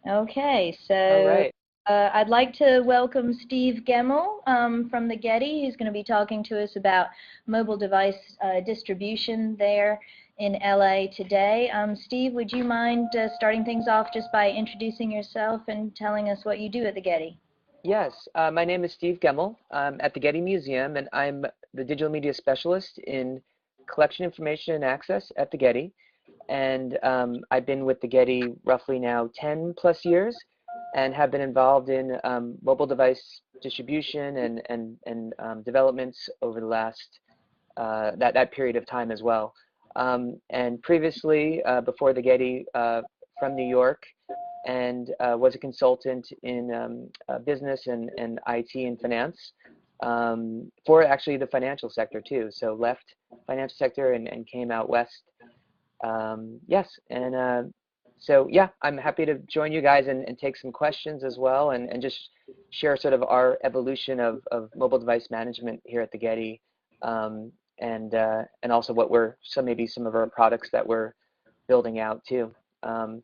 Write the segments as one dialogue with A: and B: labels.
A: Okay,
B: All
A: so
B: right.
A: I'd like to welcome Steve Gemmel from the Getty, who's going to be talking to us about mobile device distribution there in LA today. Steve, would you mind starting things off just by introducing yourself and telling us what you do at the Getty?
B: Yes, my name is Steve Gemmel. I'm at the Getty Museum, and I'm the digital media specialist in collection information and access at the Getty. And I've been with the Getty roughly now 10 plus years and have been involved in mobile device distribution and developments over the last that period of time as well. And previously, before the Getty, from New York, and was a consultant in business and IT and finance for actually the financial sector too. So left financial sector and came out west. Yes, and so yeah, I'm happy to join you guys and take some questions as well, and just share sort of our evolution of mobile device management here at the Getty, and also what we're maybe some of our products that we're building out too. So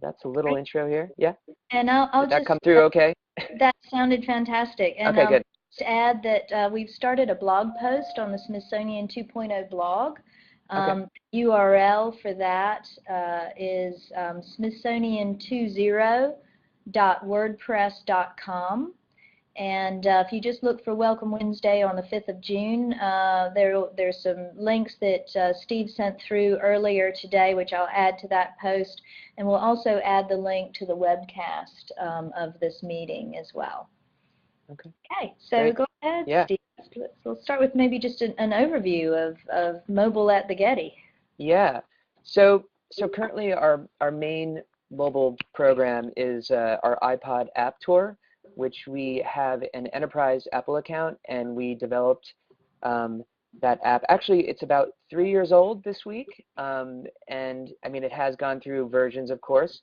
B: that's a little
A: Great.
B: intro here. Yeah,
A: And I'll
B: did that
A: just,
B: come through okay?
A: that sounded fantastic. And
B: Okay, good.
A: just add that we've started a blog post on the Smithsonian 2.0 blog.
B: Okay.
A: URL for that is smithsonian20.wordpress.com. And if you just look for Welcome Wednesday on the 5th of June, there's some links that Steve sent through earlier today, which I'll add to that post. And we'll also add the link to the webcast of this meeting as well.
B: Okay.
A: Okay, so
B: Great.
A: go ahead,
B: Yeah.
A: Steve. We'll start with maybe just an overview of mobile at the Getty.
B: Yeah. So currently our main mobile program is our iPod App Tour, which we have an enterprise Apple account, and we developed that app. Actually, it's about 3 years old this week, and I mean it has gone through versions, of course.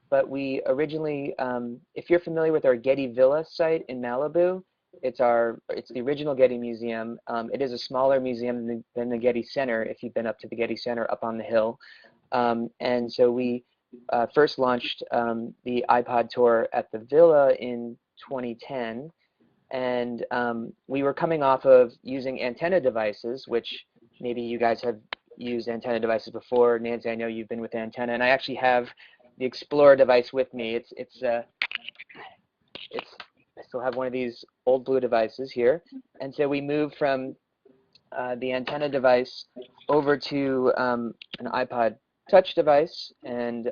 B: But we originally, if you're familiar with our Getty Villa site in Malibu, it's the original Getty Museum. It is a smaller museum than the Getty Center, if you've been up to the Getty Center up on the hill. And so we first launched the iPod Tour at the Villa in 2010, and we were coming off of using antenna devices, which maybe you guys have used antenna devices before. Nancy, I know you've been with antenna, and I actually have the Explorer device with me. I still have one of these old blue devices here, and so we moved from the antenna device over to an iPod Touch device, and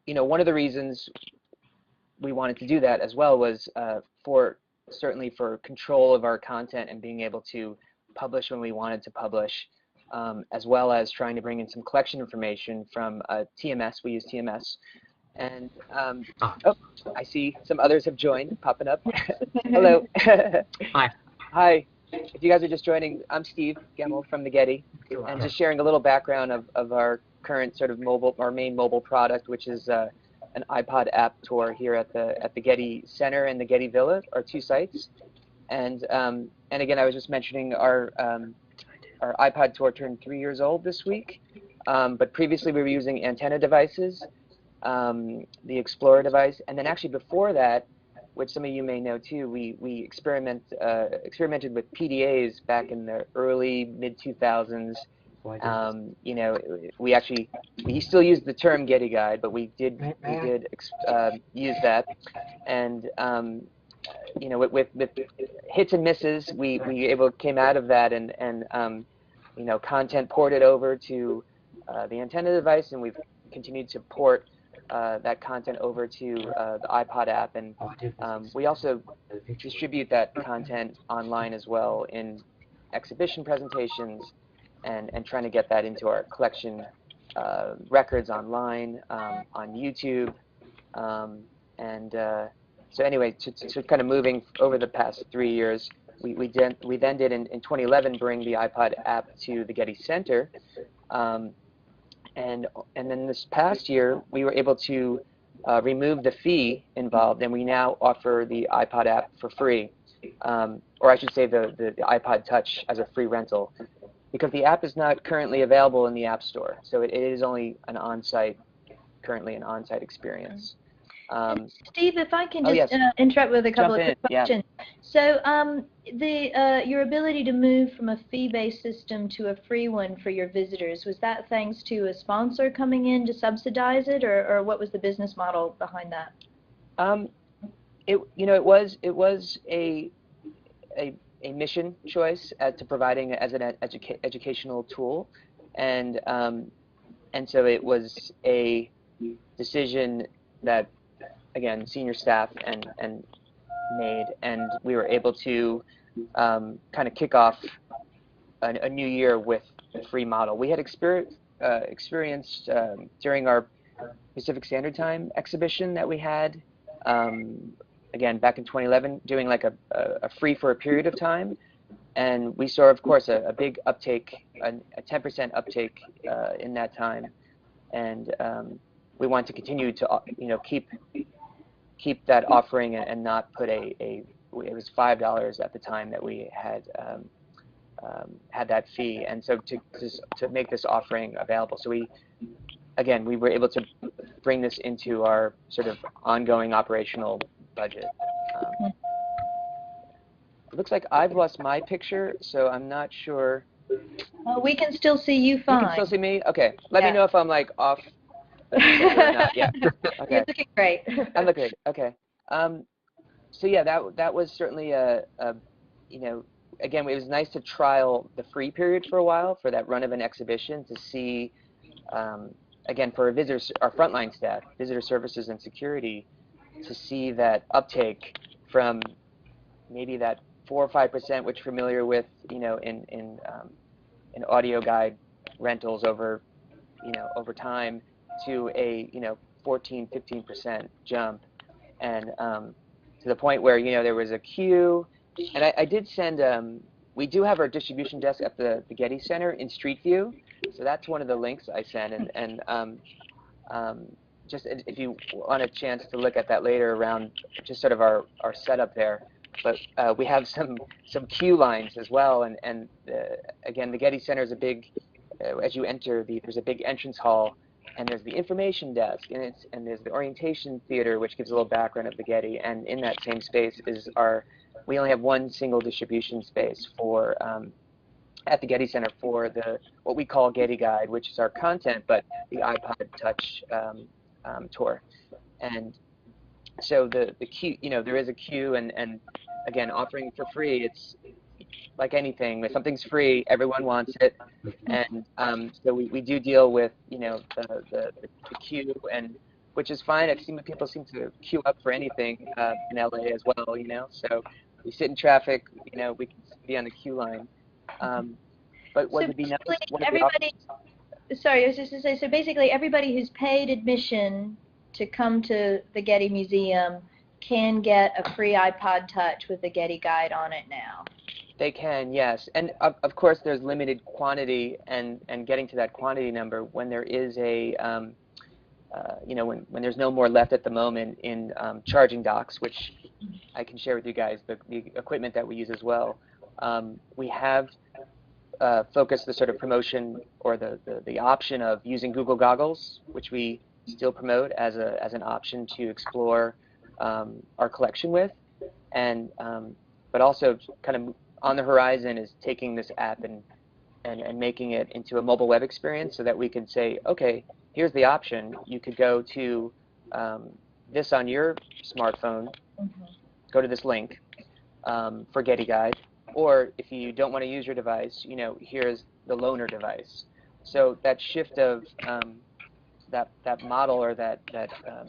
B: you know, one of the reasons we wanted to do that as well was certainly for control of our content and being able to publish when we wanted to publish, as well as trying to bring in some collection information from TMS. We use TMS. And oh, I see some others have joined, popping up. Hello.
C: Hi.
B: Hi. If you guys are just joining, I'm Steve Gemmel from the Getty, and just sharing a little background of our current sort of our main mobile product, which is an iPod App Tour here at the Getty Center and the Getty Villa, our two sites. And again, I was just mentioning our iPod Tour turned 3 years old this week, but previously we were using antenna devices, the Explorer device, and then actually before that, which some of you may know too, we experimented with PDAs back in the early mid 2000s. You know, we still use the term Getty Guide, but we did use that, and you know, with hits and misses, we came out of that, and you know, content ported over to the antenna device, and we've continued to port that content over to the iPod app, and we also distribute that content online as well in exhibition presentations, and trying to get that into our collection records online, on YouTube, and so anyway, to kind of moving over the past 3 years, we then did in 2011 bring the iPod app to the Getty Center, and then this past year we were able to remove the fee involved, and we now offer the iPod app for free, or I should say the iPod Touch as a free rental, because the app is not currently available in the App Store, so it is only currently an on-site experience.
A: Steve, if I can
B: oh,
A: just
B: yes.
A: interrupt with a couple
B: Jump
A: of quick
B: in, yeah.
A: questions. So your ability to move from a fee-based system to a free one for your visitors, was that thanks to a sponsor coming in to subsidize it, or what was the business model behind that?
B: It was a mission choice to providing as an educational tool, and so it was a decision that, again, senior staff and made, and we were able to kind of kick off a new year with a free model. We had experienced during our Pacific Standard Time exhibition that we had, again, back in 2011, doing like a free for a period of time, and we saw, of course, a big uptake, a 10% uptake in that time, and we want to continue to keep that offering and not put it was $5 at the time that we had that fee, and so to make this offering available. So we were able to bring this into our sort of ongoing operational budget. It looks like I've lost my picture, so I'm not sure.
A: We can still see you fine.
B: You can still see me? Okay. Let me know if I'm like off. Or not. Yeah. Okay.
A: You're looking great.
B: I'm looking great. Okay. So yeah, that was certainly again, it was nice to trial the free period for a while for that run of an exhibition to see, again, for our visitors, our frontline staff, visitor services and security, to see that uptake from maybe that 4 or 5%, which we're familiar with, in audio guide rentals over time, to a 14, 15% jump, and to the point where there was a queue. And I did send, we do have our distribution desk at the Getty Center in Street View, so that's one of the links I sent, and just if you want a chance to look at that later around just sort of our setup there. But we have some queue lines as well, and again, the Getty Center is a big, as you enter, there's a big entrance hall, and there's the information desk, and there's the orientation theater, which gives a little background of the Getty, and in that same space is we only have one single distribution space for at the Getty Center for what we call Getty Guide, which is our content, but the iPod Touch tour. And so the queue, there is a queue, and again, offering for free, it's like anything. If something's free, everyone wants it, and so we do deal with the queue, and which is fine. I've seen people seem to queue up for anything in LA as well, so we sit in traffic, we can be on the queue line. But what would be nice?
A: Sorry, I was just to say. So basically, everybody who's paid admission to come to the Getty Museum can get a free iPod Touch with the Getty Guide on it now.
B: They can, yes, and of course there's limited quantity, and getting to that quantity number when there is when there's no more left at the moment in charging docks, which I can share with you guys the equipment that we use as well. We have focused the sort of promotion or the option of using Google Goggles, which we still promote as an option to explore our collection with, and but also kind of on the horizon is taking this app and making it into a mobile web experience, so that we can say, okay, here's the option. You could go to this on your smartphone, go to this link for Getty Guide, or if you don't want to use your device, here's the loaner device. So that shift of that model, or that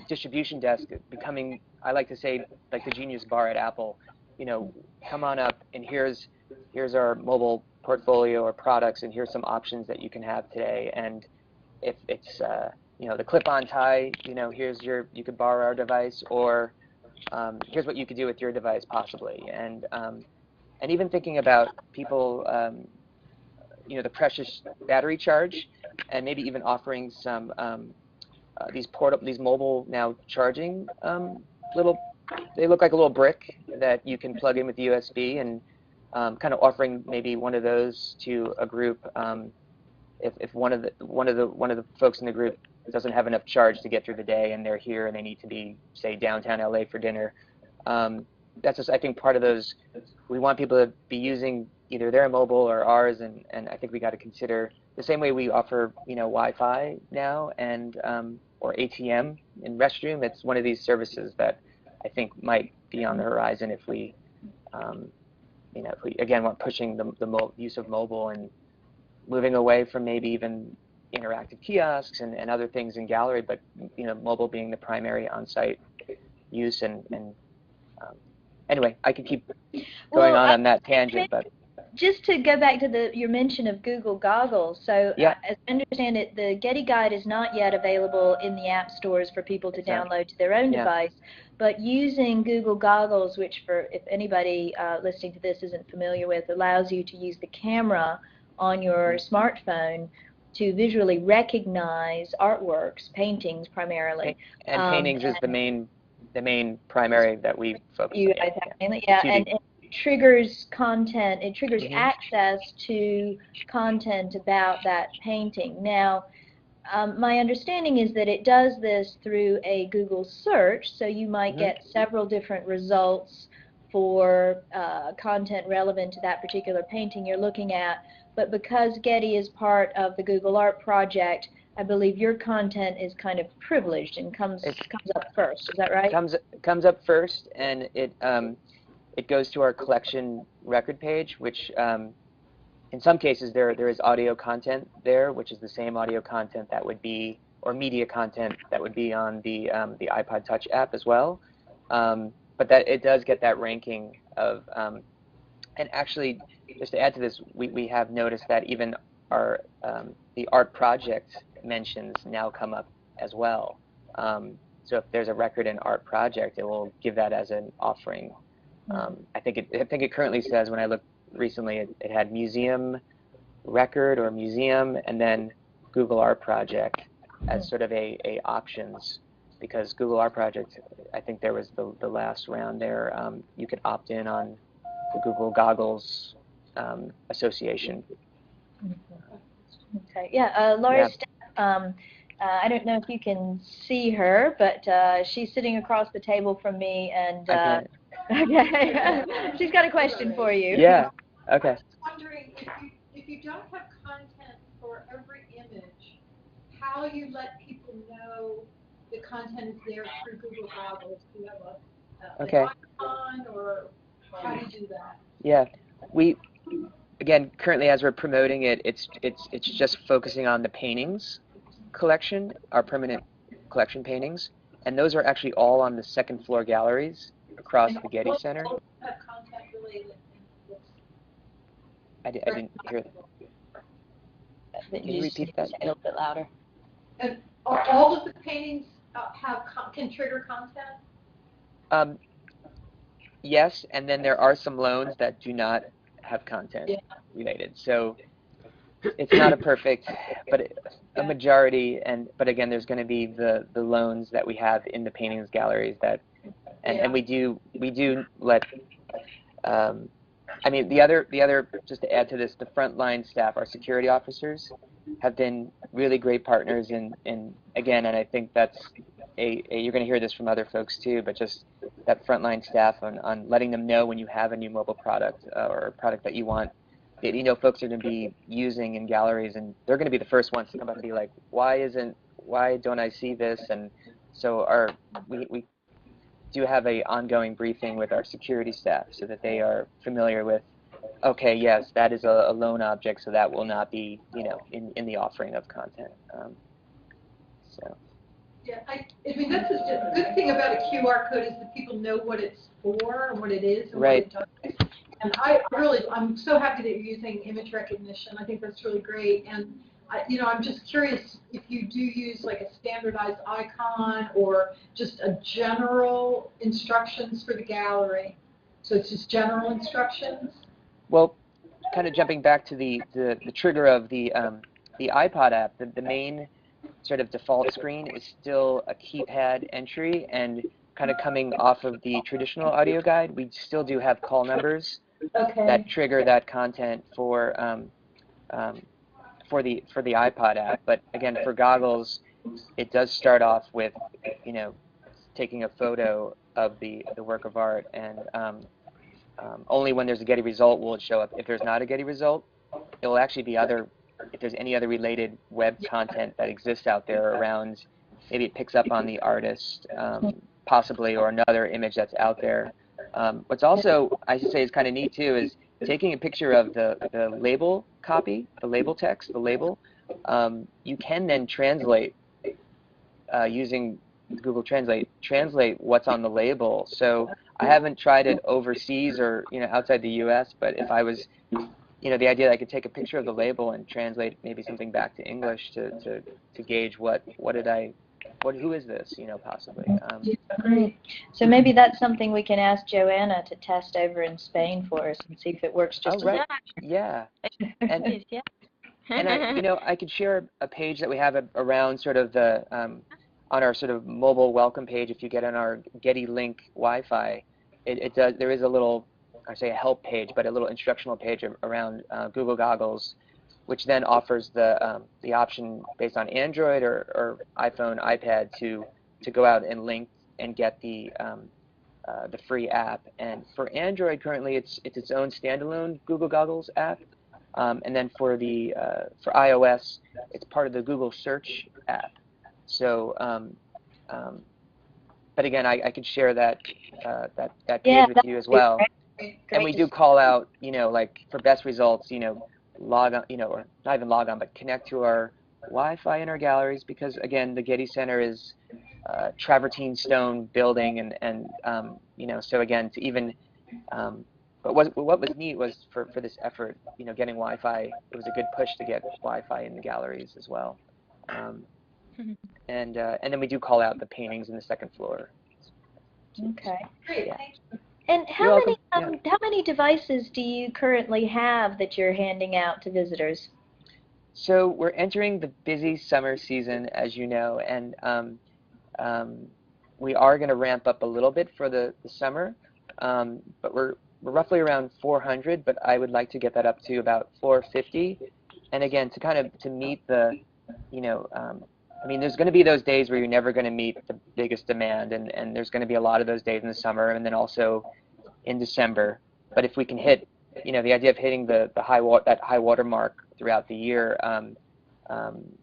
B: distribution desk becoming, I like to say, like the Genius Bar at Apple, come on up, and here's our mobile portfolio or products, and here's some options that you can have today. And if it's the clip-on tie, you could borrow our device, or here's what you could do with your device possibly. And even thinking about people, the precious battery charge, and maybe even offering some these mobile now charging they look like a little brick that you can plug in with USB, and kind of offering maybe one of those to a group. If one of the folks in the group doesn't have enough charge to get through the day and they're here and they need to be, say, downtown LA for dinner, that's just, I think, part of those. We want people to be using either their mobile or ours, and I think we got to consider the same way we offer, Wi-Fi now and or ATM in restroom. It's one of these services that I think might be on the horizon if we, if we again want pushing the use of mobile and moving away from maybe even interactive kiosks and other things in gallery, but mobile being the primary on-site use. And anyway, I could keep going on that tangent, but
A: just to go back to your mention of Google Goggles, so
B: yeah.
A: As I understand it, the Getty Guide is not yet available in the app stores for people to download to their own device, but using Google Goggles, which if anybody listening to this isn't familiar with, allows you to use the camera on your smartphone to visually recognize artworks, paintings primarily.
B: And paintings is the main primary that we focus on.
A: And it triggers content, it triggers access to content about that painting. Now, my understanding is that it does this through a Google search, so you might get several different results for content relevant to that particular painting you're looking at. But because Getty is part of the Google Art Project, I believe your content is kind of privileged and comes up first. Is that right?
B: Comes up first, and it goes to our collection record page, which in some cases there is audio content there, which is the same audio content that would be, or media content that would be on the iPod Touch app as well. But that it does get that ranking of, and actually, just to add to this, we have noticed that even our the art project mentions now come up as well. So if there's a record in art project, it will give that as an offering. I think it currently says, when I looked recently, it had museum record or museum, and then Google Art Project as sort of a options, because Google Art Project, I think there was the last round there. You could opt in on the Google Goggles Association.
A: Okay. Yeah. Laura, I don't know if you can see her, but she's sitting across the table from me, and okay, she's got a question for you.
B: Yeah. Okay.
C: I was wondering, if you don't have content for every image, how you let people know the content is there through Google Goggles? Do you have an icon, or how do you do that?
B: Yeah, again, currently as we're promoting it, it's just focusing on the paintings collection, our permanent collection paintings, and those are actually all on the second floor galleries across the Getty Center.
C: Have content related?
B: I didn't hear that. Can you repeat that?
A: A little bit louder.
C: And all of the paintings can trigger content?
B: Yes, and then there are some loans that do not have content related. So it's not a perfect, but a majority. But again, there's going to be the loans that we have in the paintings galleries that, and we do let. I mean, the other, just to add to this, the frontline staff, our security officers, have been really great partners in again, and I think that's you're going to hear this from other folks too, but just that frontline staff on letting them know when you have a new mobile product or a product that you want, that folks are going to be using in galleries, and they're going to be the first ones to come up and be like, why don't I see this? And so we do have a ongoing briefing with our security staff so that they are familiar with, okay, yes, that is a loan object, so that will not be, in the offering of content.
C: Yeah, I mean, that's a good thing about a QR code, is that people know what it's for and what it is and what it does. And I'm so happy that you're using image recognition. I think that's really great. And I'm just curious if you do use like a standardized icon or just a general instructions for the gallery. So it's just general instructions.
B: Well, kind of jumping back to the trigger of the iPod app, the main sort of default screen is still a keypad entry, and kind of coming off of the traditional audio guide, we still do have call numbers that trigger that content for the iPod app. But again, for goggles, it does start off with, you know, taking a photo of the work of art, and only when there's a Getty result will it show up. If there's not a Getty result, it will actually be if there's any other related web content that exists out there around, maybe it picks up on the artist, possibly, or another image that's out there. What's also, I should say, is kind of neat too, is taking a picture of the label copy, the label text, the label. You can then translate using Google Translate what's on the label. So I haven't tried it overseas or, you know, outside the U.S., but if I was, you know, the idea that I could take a picture of the label and translate maybe something back to English to gauge who is this, you know, possibly.
A: Great. So maybe that's something we can ask Joanna to test over in Spain for us and see if it works just as well.
B: Yeah. And, and I could share a page that we have around sort of the on our sort of mobile welcome page. If you get on our Getty Link Wi-Fi, there is a little, I say a help page, but a little instructional page around Google Goggles, which then offers the option based on Android or iPhone, iPad to go out and link and get the free app. And for Android currently, it's its own standalone Google Goggles app, and then for iOS, it's part of the Google Search app. So, but again, I could share that page with you as well.
A: Great.
B: And we do call out, you know, like for best results, you know, log on, you know, or not even log on, but connect to our Wi-Fi in our galleries, because again, the Getty Center is travertine stone building, and you know, so again, to even but what was neat was for this effort, you know, getting Wi-Fi, it was a good push to get Wi-Fi in the galleries as well. And then we do call out the paintings in the second floor.
A: Okay.
C: Great.
A: Yeah. And how many devices do you currently have that you're handing out to visitors?
B: So we're entering the busy summer season, as you know, and we are going to ramp up a little bit for the summer, but we're roughly around 400, but I would like to get that up to about 450. And again, to meet the, you know, I mean, there's going to be those days where you're never going to meet the biggest demand, and there's going to be a lot of those days in the summer, and then also in December. But if we can hit, you know, the idea of hitting that high water mark throughout the year,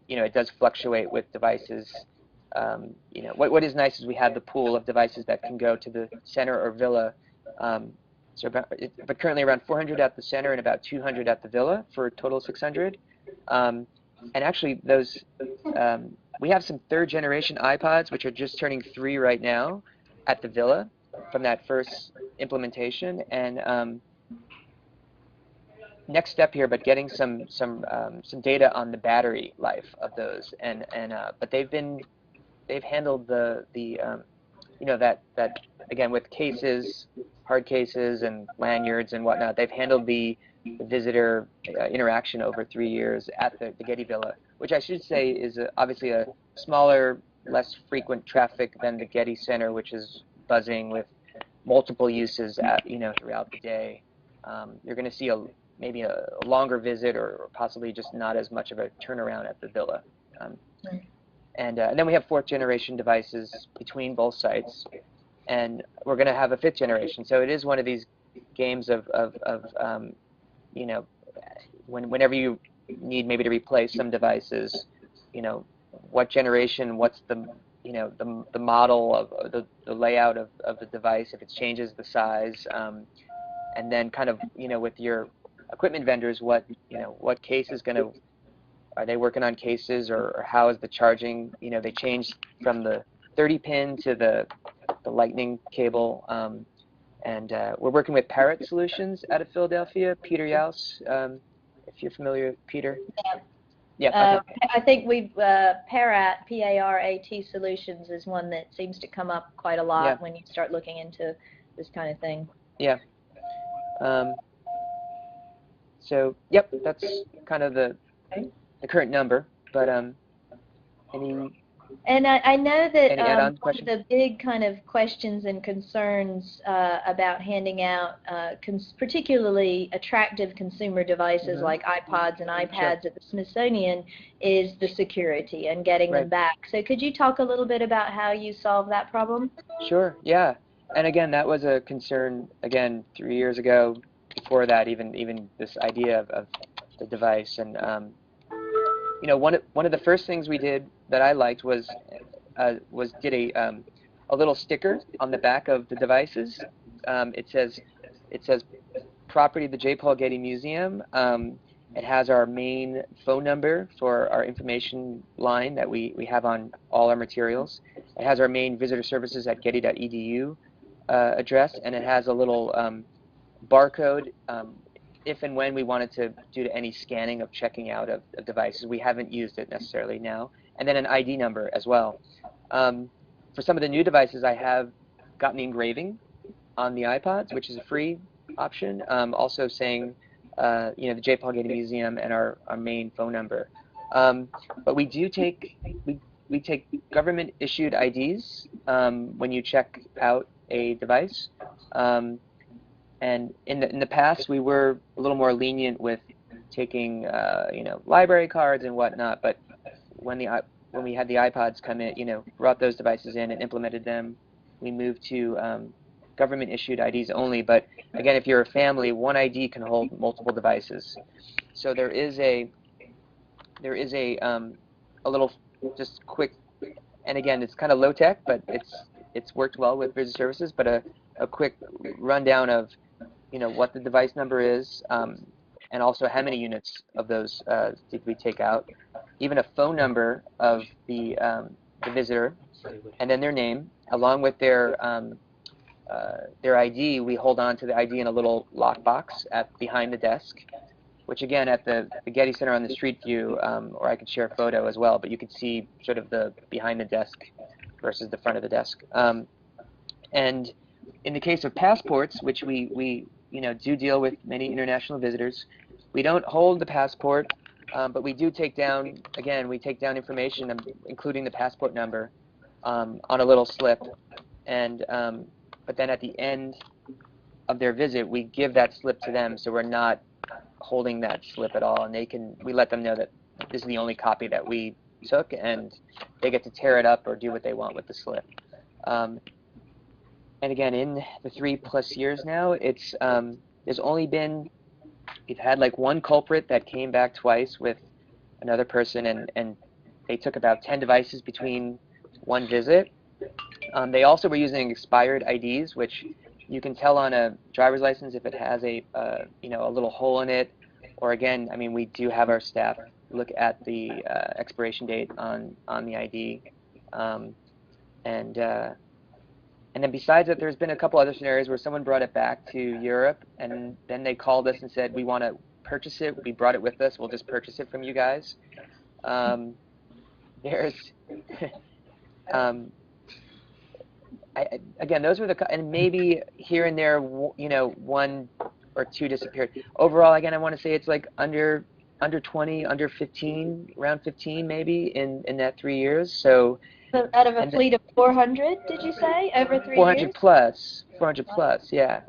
B: you know, it does fluctuate with devices. You know, what is nice is we have the pool of devices that can go to the center or villa. But currently around 400 at the center and about 200 at the villa for a total of 600. And actually, those we have some third-generation iPods, which are just turning 3 right now at the villa from that first implementation. And next step here, but getting some data on the battery life of those. But they've handled the you know, that again, with cases, hard cases and lanyards and whatnot, they've handled the visitor interaction over 3 years at the Getty Villa, which I should say is obviously a smaller, less frequent traffic than the Getty Center, which is buzzing with multiple uses you know, throughout the day. You're going to see maybe a longer visit, or possibly just not as much of a turnaround at the villa. And then we have 4th generation devices between both sites, and we're going to have a 5th generation. So it is one of these games of you know, whenever you need maybe to replace some devices, you know, what generation, what's the, you know, the model of the layout of the device, if it changes the size, and then kind of, you know, with your equipment vendors, what case is going to, are they working on cases, or how is the charging? You know, they changed from the 30-pin to the lightning cable, and we're working with Parrot Solutions out of Philadelphia. Peter Yaus, if you're familiar with Peter. Yeah. Okay.
A: I think Parrot, P-A-R-A-T Solutions is one that seems to come up quite a lot when you start looking into this kind of thing.
B: Yeah. So, yep, that's kind of the current number. But any
A: And I know that
B: Any add-on
A: one
B: questions?
A: of the big kind of questions and concerns about handing out particularly attractive consumer devices like iPods and iPads at the Smithsonian is the security and getting them back. So could you talk a little bit about how you solve that problem?
B: Sure, yeah. And again, that was a concern, again, 3 years ago, before that, even this idea of the device. And you know, one of the first things we did that I liked was did a little sticker on the back of the devices. It says property of the J. Paul Getty Museum. It has our main phone number for our information line that we have on all our materials. It has our main visitor services at getty.edu address, and it has a little barcode if and when we wanted to do any scanning of checking out of devices. We haven't used it necessarily now. And then an ID number as well. For some of the new devices, I have gotten the engraving on the iPods, which is a free option, also saying you know, the J. Paul Getty Museum and our main phone number. But we do take we take government issued IDs when you check out a device. And in the past, we were a little more lenient with taking you know, library cards and whatnot. But when we had the iPods come in, you know, brought those devices in and implemented them, we moved to government issued IDs only. But again, if you're a family, one ID can hold multiple devices. So there is a little just quick, and again, it's kind of low tech, but it's worked well with business services. But a quick rundown of, you know, what the device number is, and also how many units of those did we take out. Even a phone number of the visitor, and then their name, along with their ID. We hold on to the ID in a little lockbox behind the desk, which again, at the Getty Center on the street view, or I could share a photo as well, but you could see sort of the behind the desk versus the front of the desk. And in the case of passports, which we you know, do deal with many international visitors, we don't hold the passport, but we do take down, again, we take down information, including the passport number, on a little slip. And but then at the end of their visit, we give that slip to them, so we're not holding that slip at all, and we let them know that this is the only copy that we took, and they get to tear it up or do what they want with the slip. And again, in the 3+ years now, there's only been, we've had like one culprit that came back twice with another person, and they took about 10 devices between one visit. They also were using expired IDs, which you can tell on a driver's license if it has a you know, a little hole in it, or again, I mean, we do have our staff look at the expiration date on the ID, and then besides that, there's been a couple other scenarios where someone brought it back to Europe, and then they called us and said, we want to purchase it. We brought it with us. We'll just purchase it from you guys. There's again, those were and maybe here and there, you know, 1 or 2 disappeared. Overall, again, I want to say it's like under 20, under 15, around 15 maybe in that 3 years. So
A: out of a fleet of 400, did you say, over 3
B: 400
A: years?
B: plus, 400 plus, yeah.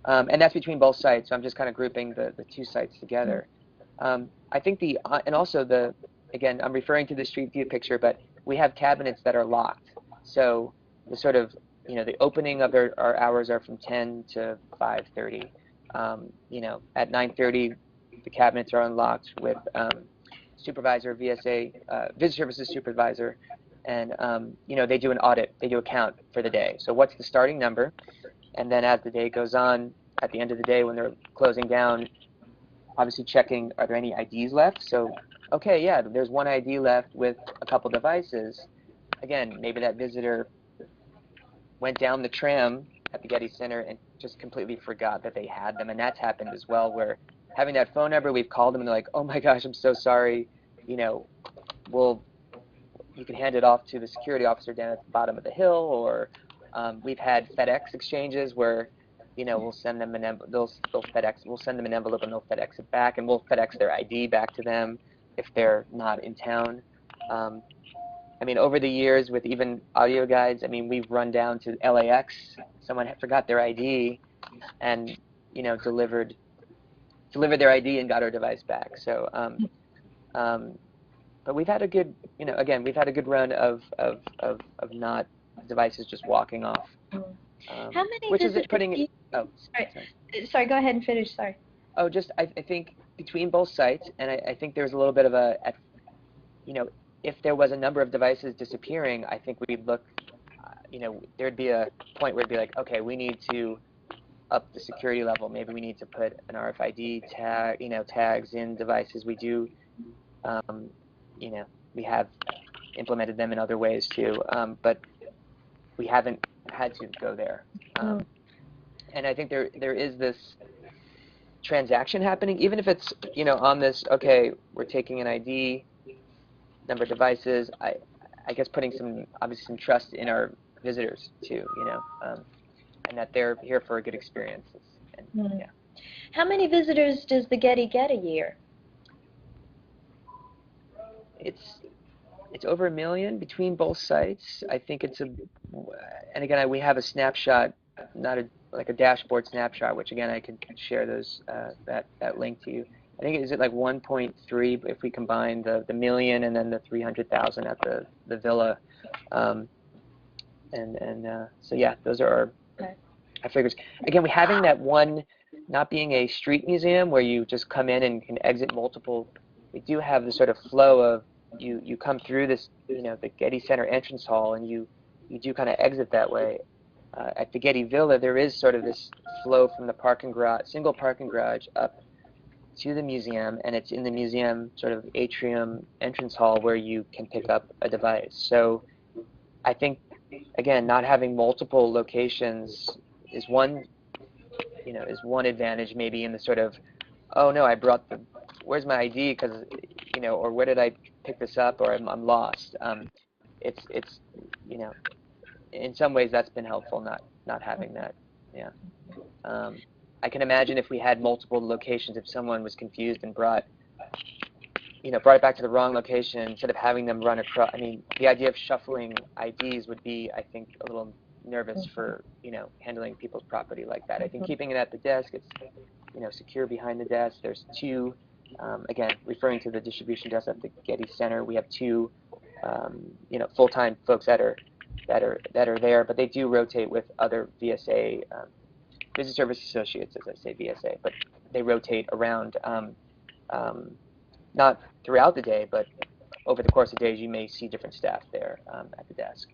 B: And that's between both sites. So I'm just kind of grouping the 2 sites together. I think and also again, I'm referring to the street view picture, but we have cabinets that are locked. So the sort of, you know, the opening of our hours are from 10 to 5:30. You know, at 9:30, the cabinets are unlocked with supervisor, VSA, visit services supervisor, and you know, they do an audit, they do a count for the day. So what's the starting number? And then as the day goes on, at the end of the day when they're closing down, obviously checking, are there any IDs left? So, okay, yeah, there's one ID left with a couple devices. Again, maybe that visitor went down the tram at the Getty Center and just completely forgot that they had them, and that's happened as well, where having that phone number, we've called them and they're like, oh my gosh, I'm so sorry, you know, you can hand it off to the security officer down at the bottom of the hill, or we've had FedEx exchanges where, you know, we'll send them an envelope, we'll send them an envelope and they'll FedEx it back, and we'll FedEx their ID back to them if they're not in town. I mean, over the years with even audio guides, I mean, we've run down to LAX. Someone forgot their ID, and delivered their ID and got our device back. So, but we've had a good, again, we've had a good run of not devices just walking off.
A: How many
B: which is
A: visitors
B: putting
A: do you,
B: oh
A: sorry, go ahead and finish, sorry.
B: Oh, just I think between both sites, and I think there's a little bit of if there was a number of devices disappearing, I think we'd look, there'd be a point where it'd be like, okay, we need to up the security level. Maybe we need to put an RFID tag, tags in devices. We do, we have implemented them in other ways too, but we haven't had to go there. And I think there is this transaction happening, even if it's on this, okay, we're taking an ID, number of devices. I guess putting obviously some trust in our visitors too, and that they're here for a good experience. And, yeah.
A: How many visitors does the Getty get a year?
B: It's over 1 million between both sites. I think and again, we have a snapshot, not like a dashboard snapshot, which again I can share those that link to you. I think is it like 1.3 if we combine the million and then the 300,000 at the villa, so yeah, those are our figures. Again, we having that one not being a street museum where you just come in and can exit multiple. We do have the sort of flow of you come through this, the Getty Center entrance hall, and you do kind of exit that way. At the Getty Villa, there is sort of this flow from the single parking garage up to the museum, and it's in the museum sort of atrium entrance hall where you can pick up a device. So I think, again, not having multiple locations is one advantage, maybe in the sort of, oh no, I brought where's my ID, because or where did I pick this up, or I'm lost. It's in some ways that's been helpful, not having that. Yeah. I can imagine if we had multiple locations, if someone was confused and brought it back to the wrong location, instead of having them run across. I mean, the idea of shuffling IDs would be, I think, a little nervous for handling people's property like that. I think keeping it at the desk, it's secure behind the desk. There's two, again, referring to the distribution desk at the Getty Center, we have two full-time folks that are there, but they do rotate with other VSA, Business Service Associates, as I say VSA, but they rotate around, not throughout the day, but over the course of days you may see different staff there at the desk.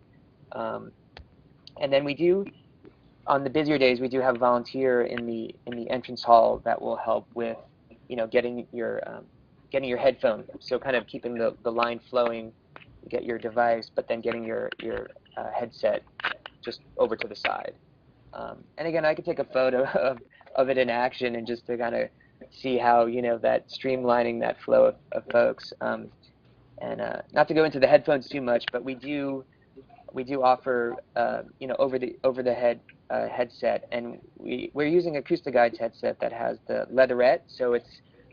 B: And then we do, on the busier days, we do have a volunteer in the entrance hall that will help with, getting your headphone. So kind of keeping the line flowing, you get your device, but then getting your headset just over to the side. And again, I could take a photo of it in action and just to kind of see how that streamlining that flow of folks. And not to go into the headphones too much, but we do offer over the head headset, and we're using AcoustiGuide's headset that has the leatherette, so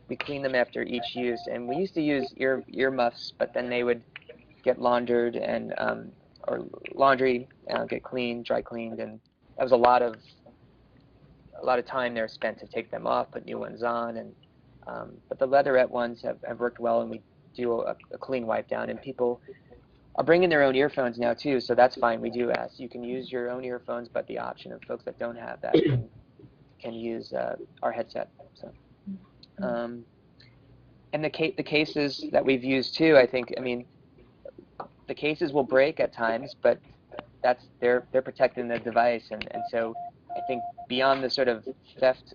B: we clean them after each use. And we used to use ear muffs, but then they would get laundered and or laundry get dry cleaned, and that was a lot of time there spent to take them off, put new ones on, and but the leatherette ones have worked well, and we do a clean wipe down, and people are bringing their own earphones now too, so that's fine. We do ask you can use your own earphones, but the option of folks that don't have that can use our headset. So, and the cases that we've used too, I think, I mean, the cases will break at times, but they're protecting the device, and so I think beyond the sort of theft,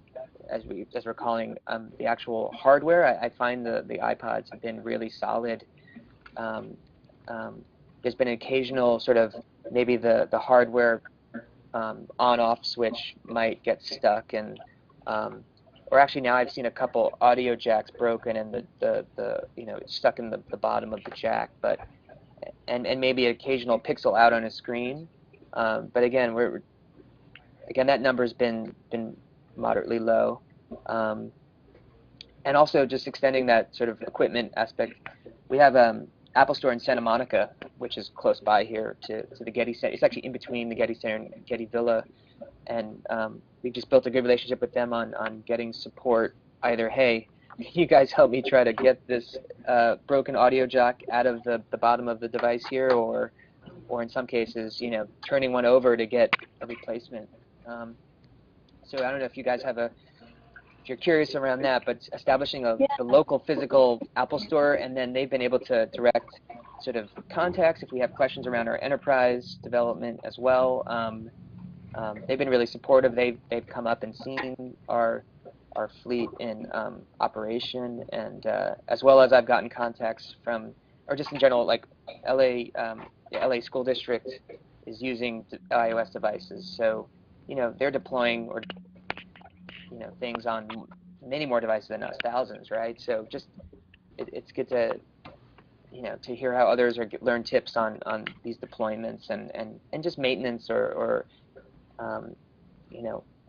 B: as we're calling the actual hardware, I find the iPods have been really solid. There's been an occasional sort of maybe the hardware on-off switch might get stuck, and or actually now I've seen a couple audio jacks broken and the it's stuck in the bottom of the jack, but and maybe an occasional pixel out on a screen. But again, that number's been moderately low. And also just extending that sort of equipment aspect, we have Apple Store in Santa Monica, which is close by here to the Getty Center. It's actually in between the Getty Center and Getty Villa, and we just built a good relationship with them on getting support. Either, hey, can you guys help me try to get this broken audio jack out of the bottom of the device here, or in some cases, turning one over to get a replacement. So I don't know if you guys have if you're curious around that, but establishing a local physical Apple Store, and then they've been able to direct sort of contacts if we have questions around our enterprise development as well. They've been really supportive. They've come up and seen our fleet in operation, and as well as I've gotten contacts from, or just in general, like the LA school district is using iOS devices, so they're deploying or things on many more devices than us, thousands, right? So just it's good to to hear how others learn tips on these deployments and just maintenance or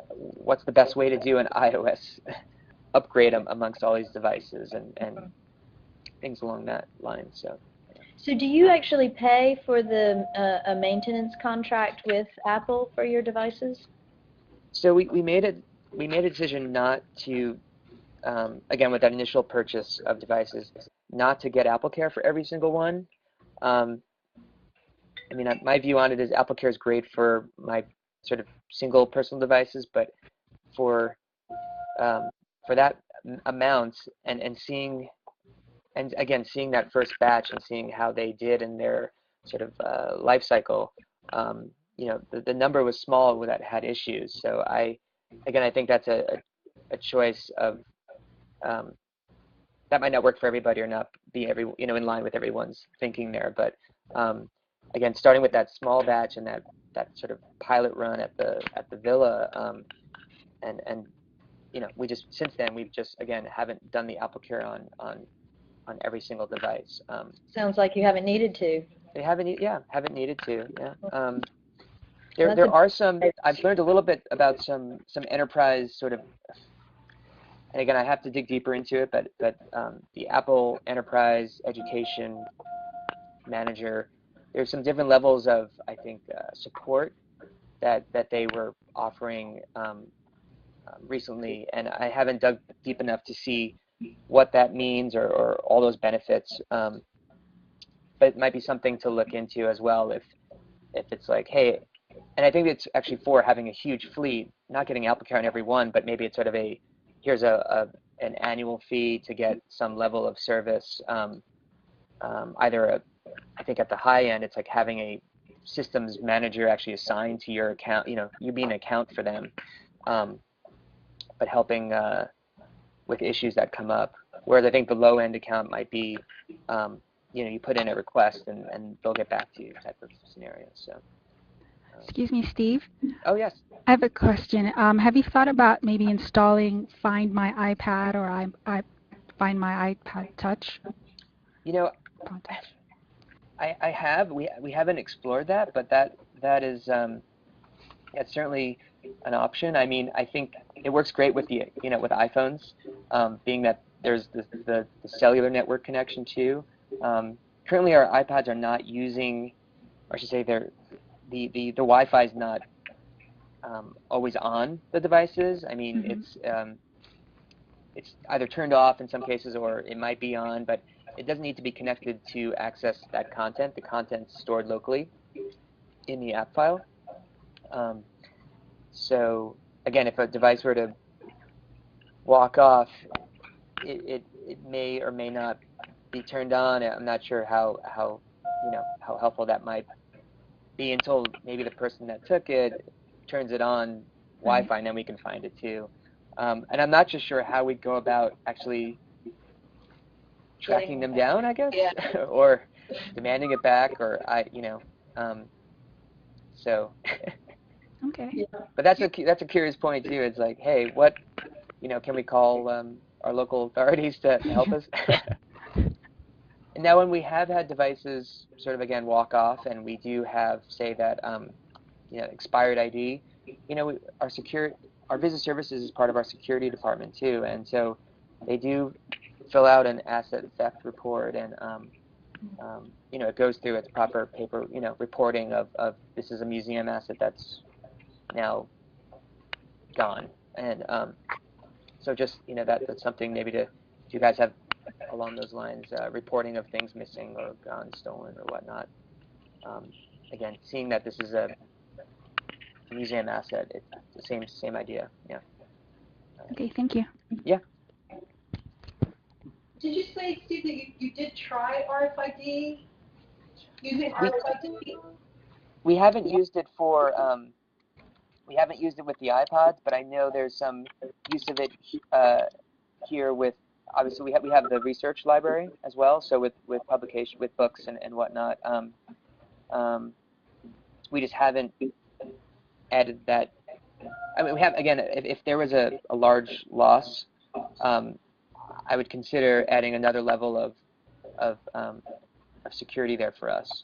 B: what's the best way to do an iOS upgrade amongst all these devices and things along that line. So
A: do you actually pay for the a maintenance contract with Apple for your devices?
B: So we made a decision not to, again, with that initial purchase of devices, not to get AppleCare for every single one. I mean, my view on it is AppleCare is great for my sort of single personal devices, but for that amount and seeing, and again, seeing that first batch and seeing how they did in their sort of life cycle, the number was small that had issues. So I think that's a choice of that might not work for everybody or not be in line with everyone's thinking there. But again, starting with that small batch and that sort of pilot run at the villa, and we just since then we've just again haven't done the AppleCare on every single device.
A: Sounds like you haven't needed to.
B: They haven't needed to. Yeah. There are some. I've learned a little bit about some enterprise sort of. And again, I have to dig deeper into it, but the Apple Enterprise Education Manager, there's some different levels of, I think, support that they were offering recently, and I haven't dug deep enough to see what that means or all those benefits. But it might be something to look into as well if it's like, hey, and I think it's actually for having a huge fleet, not getting AppleCare on every one, but maybe it's sort of here's an annual fee to get some level of service. Either I think at the high end, it's like having a systems manager actually assigned to your account. You being an account for them, but helping with issues that come up. Whereas I think the low end account might be, you put in a request and they'll get back to you type of scenario. So.
D: Excuse me, Steve?
B: Oh, yes.
D: I have a question. Have you thought about maybe installing Find My iPad or Find My iPad Touch?
B: I have. We haven't explored that, but that is that's certainly an option. I mean, I think it works great with with iPhones, being that there's the cellular network connection too. Currently, our iPads are not using, or I should say, the Wi-Fi is not always on the devices. I mean, it's either turned off in some cases, or it might be on, but it doesn't need to be connected to access that content. The content's stored locally in the app file. So again, if a device were to walk off, it may or may not be turned on. I'm not sure how helpful that might be until maybe the person that took it turns it on Wi-Fi, and then we can find it too. And I'm not just sure how we'd go about actually tracking them down, I guess, or demanding it back, or so.
D: Okay.
B: But that's a curious point too. It's like, hey, what, can we call our local authorities to help us? And now when we have had devices sort of again walk off, and we do have, say, that expired ID, our business services is part of our security department too, and so they do fill out an asset theft report, and it goes through its proper paper, reporting of this is a museum asset that's now gone. And so just, that's something maybe do you guys have along those lines, reporting of things missing or gone, stolen or whatnot. Again, seeing that this is a museum asset, it's the same idea. Yeah.
D: Okay, thank you.
B: Yeah.
C: Did you say, Steve, that you did try RFID, using RFID?
B: We haven't used it for, we haven't used it with the iPods, but I know there's some use of it here with, obviously we have the research library as well, so with publication, with books and whatnot. We just haven't added that. I mean, we have, again, if there was a large loss, I would consider adding another level of security there for us.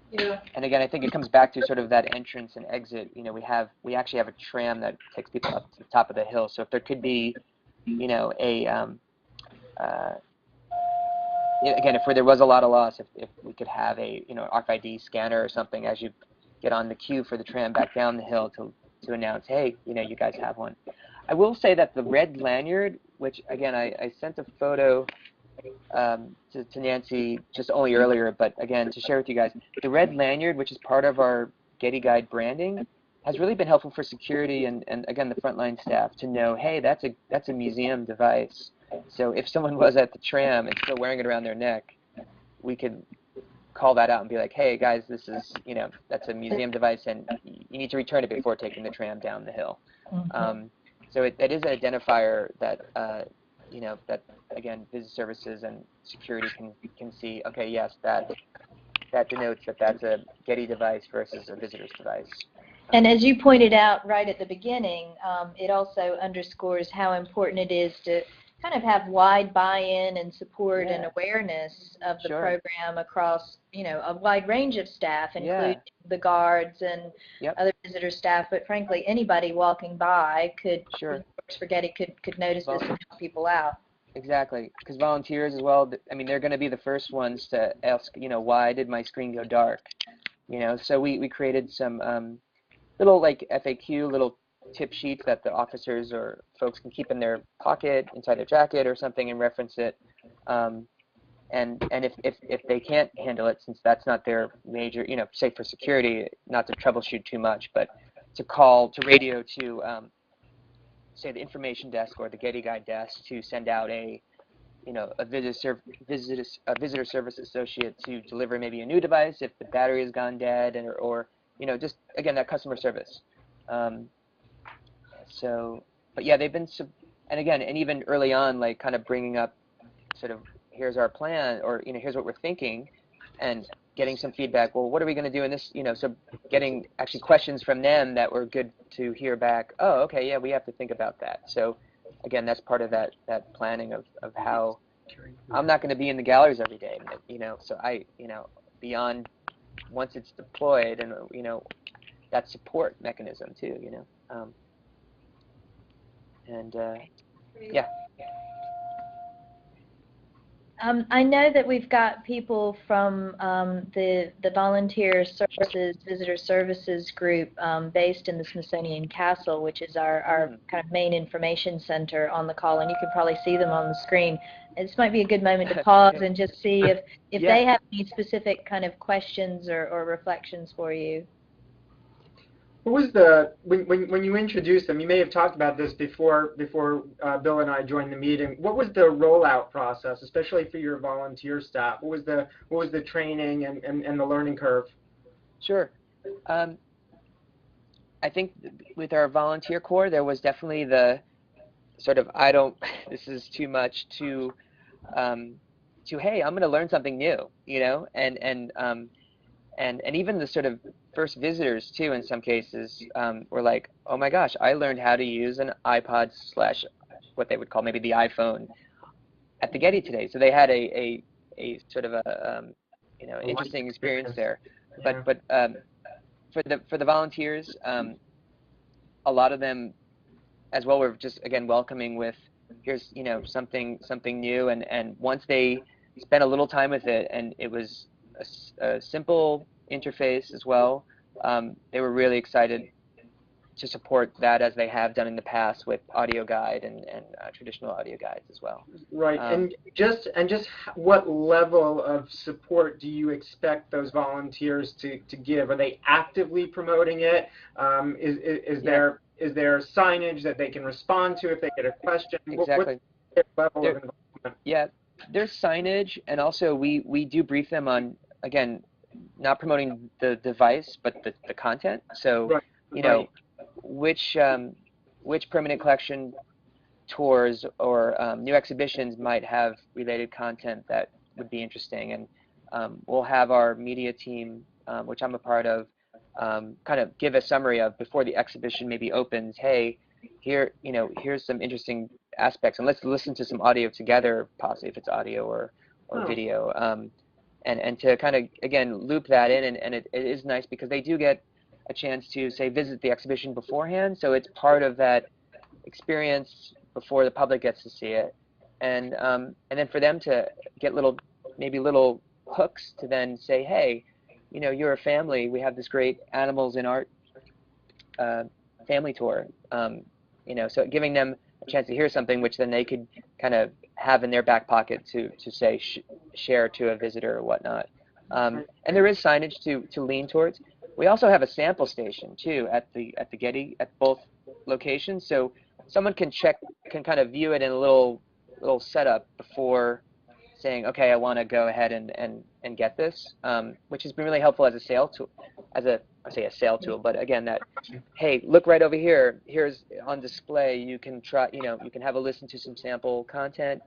C: Yeah.
B: And again, I think it comes back to sort of that entrance and exit. We actually have a tram that takes people up to the top of the hill. So if there could be, again, if there was a lot of loss, if we could have a RFID scanner or something as you get on the queue for the tram back down the hill to announce, hey, you guys have one. I will say that the red lanyard, which again I sent a photo to Nancy just only earlier, but again to share with you guys, the red lanyard, which is part of our Getty Guide branding, has really been helpful for security and again the frontline staff to know, hey, that's a museum device. So if someone was at the tram and still wearing it around their neck, we could call that out and be like, hey guys, this is that's a museum device and you need to return it before taking the tram down the hill. Mm-hmm. So it is an identifier that that again business services and security can see. Okay, yes, that denotes that that's a Getty device versus a visitor's device.
A: And as you pointed out right at the beginning, it also underscores how important it is to kind of have wide buy-in and support and awareness of the program across, a wide range of staff, including the guards and other visitor staff. But frankly, anybody walking by who works for Getty could notice this and help people out.
B: Exactly, because volunteers as well. I mean, they're going to be the first ones to ask, why did my screen go dark? So we created some little FAQ, little tip sheets that the officers or folks can keep in their pocket, inside their jacket or something, and reference it. And if they can't handle it, since that's not their major, say for security, not to troubleshoot too much, but to radio to say the information desk or the Getty Guide desk to send out a visitor service associate to deliver maybe a new device if the battery has gone dead, or just again that customer service. But yeah, they've been, and again, and even early on, kind of bringing up sort of, here's our plan, or, here's what we're thinking, and getting some feedback. Well, what are we going to do in this, so getting actually questions from them that were good to hear back. Oh, okay, yeah, we have to think about that. So again, that's part of that planning of how I'm not going to be in the galleries every day, so I, beyond once it's deployed and, that support mechanism too, yeah.
A: I know that we've got people from the Volunteer Services, Visitor Services group based in the Smithsonian Castle, which is our kind of main information center, on the call, and you can probably see them on the screen. This might be a good moment to pause and just see if they have any specific kind of questions or reflections for you.
E: What was the, when you introduced them, you may have talked about this before Bill and I joined the meeting. What was the rollout process, especially for your volunteer staff? What was the training and the learning curve?
B: Sure. I think with our volunteer corps, there was definitely the sort of, this is too much, to hey, I'm going to learn something new, and even the sort of first visitors too, in some cases, were like, oh my gosh, I learned how to use an iPod / what they would call maybe the iPhone at the Getty today. So they had a sort of a interesting experience there. But for the volunteers, a lot of them as well were just again welcoming with, here's something new, and once they spent a little time with it, and it was a simple interface as well, they were really excited to support that, as they have done in the past with audio guide and traditional audio guides as well.
E: Right, and just what level of support do you expect those volunteers to give? Are they actively promoting it? Is there signage that they can respond to if they get a question?
B: Exactly.
E: What's their level of involvement?
B: Yeah, there's signage, and also we do brief them on, again, not promoting the device, but the content. So,
E: right.
B: Which permanent collection tours or new exhibitions might have related content that would be interesting, and we'll have our media team, which I'm a part of, kind of give a summary of before the exhibition maybe opens. Hey, here's some interesting aspects, and let's listen to some audio together, possibly if it's audio or video, and to kind of again loop that in, and it is nice because they do get a chance to, say, visit the exhibition beforehand, so it's part of that experience before the public gets to see it, and then for them to get maybe little hooks to then say, hey, you're a family, we have this great Animals in Art family tour, so giving them a chance to hear something which then they could kind of have in their back pocket to say share to a visitor or whatnot, and there is signage to lean towards. We also have a sample station too at the Getty at both locations, so someone can kind of view it in a little setup before saying, okay, I want to go ahead and get this, which has been really helpful as a sale tool, I say a sale tool, but again, that, hey, look right over here, here's on display, you can try, you can have a listen to some sample content.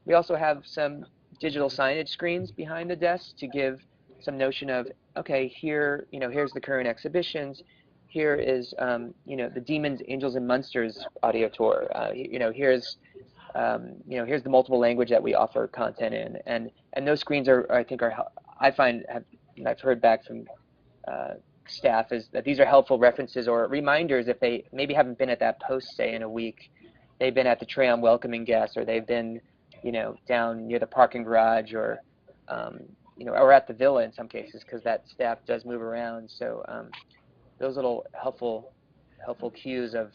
B: We also have some digital signage screens behind the desk to give some notion of, okay, here, here's the current exhibitions, here is, the Demons, Angels, and Monsters audio tour, here's here's the multiple language that we offer content in, and those screens I've heard back from staff is that these are helpful references or reminders if they maybe haven't been at that post, say, in a week. They've been at the tram welcoming guests, or they've been, down near the parking garage, or or at the villa in some cases, because that staff does move around. So those little helpful cues of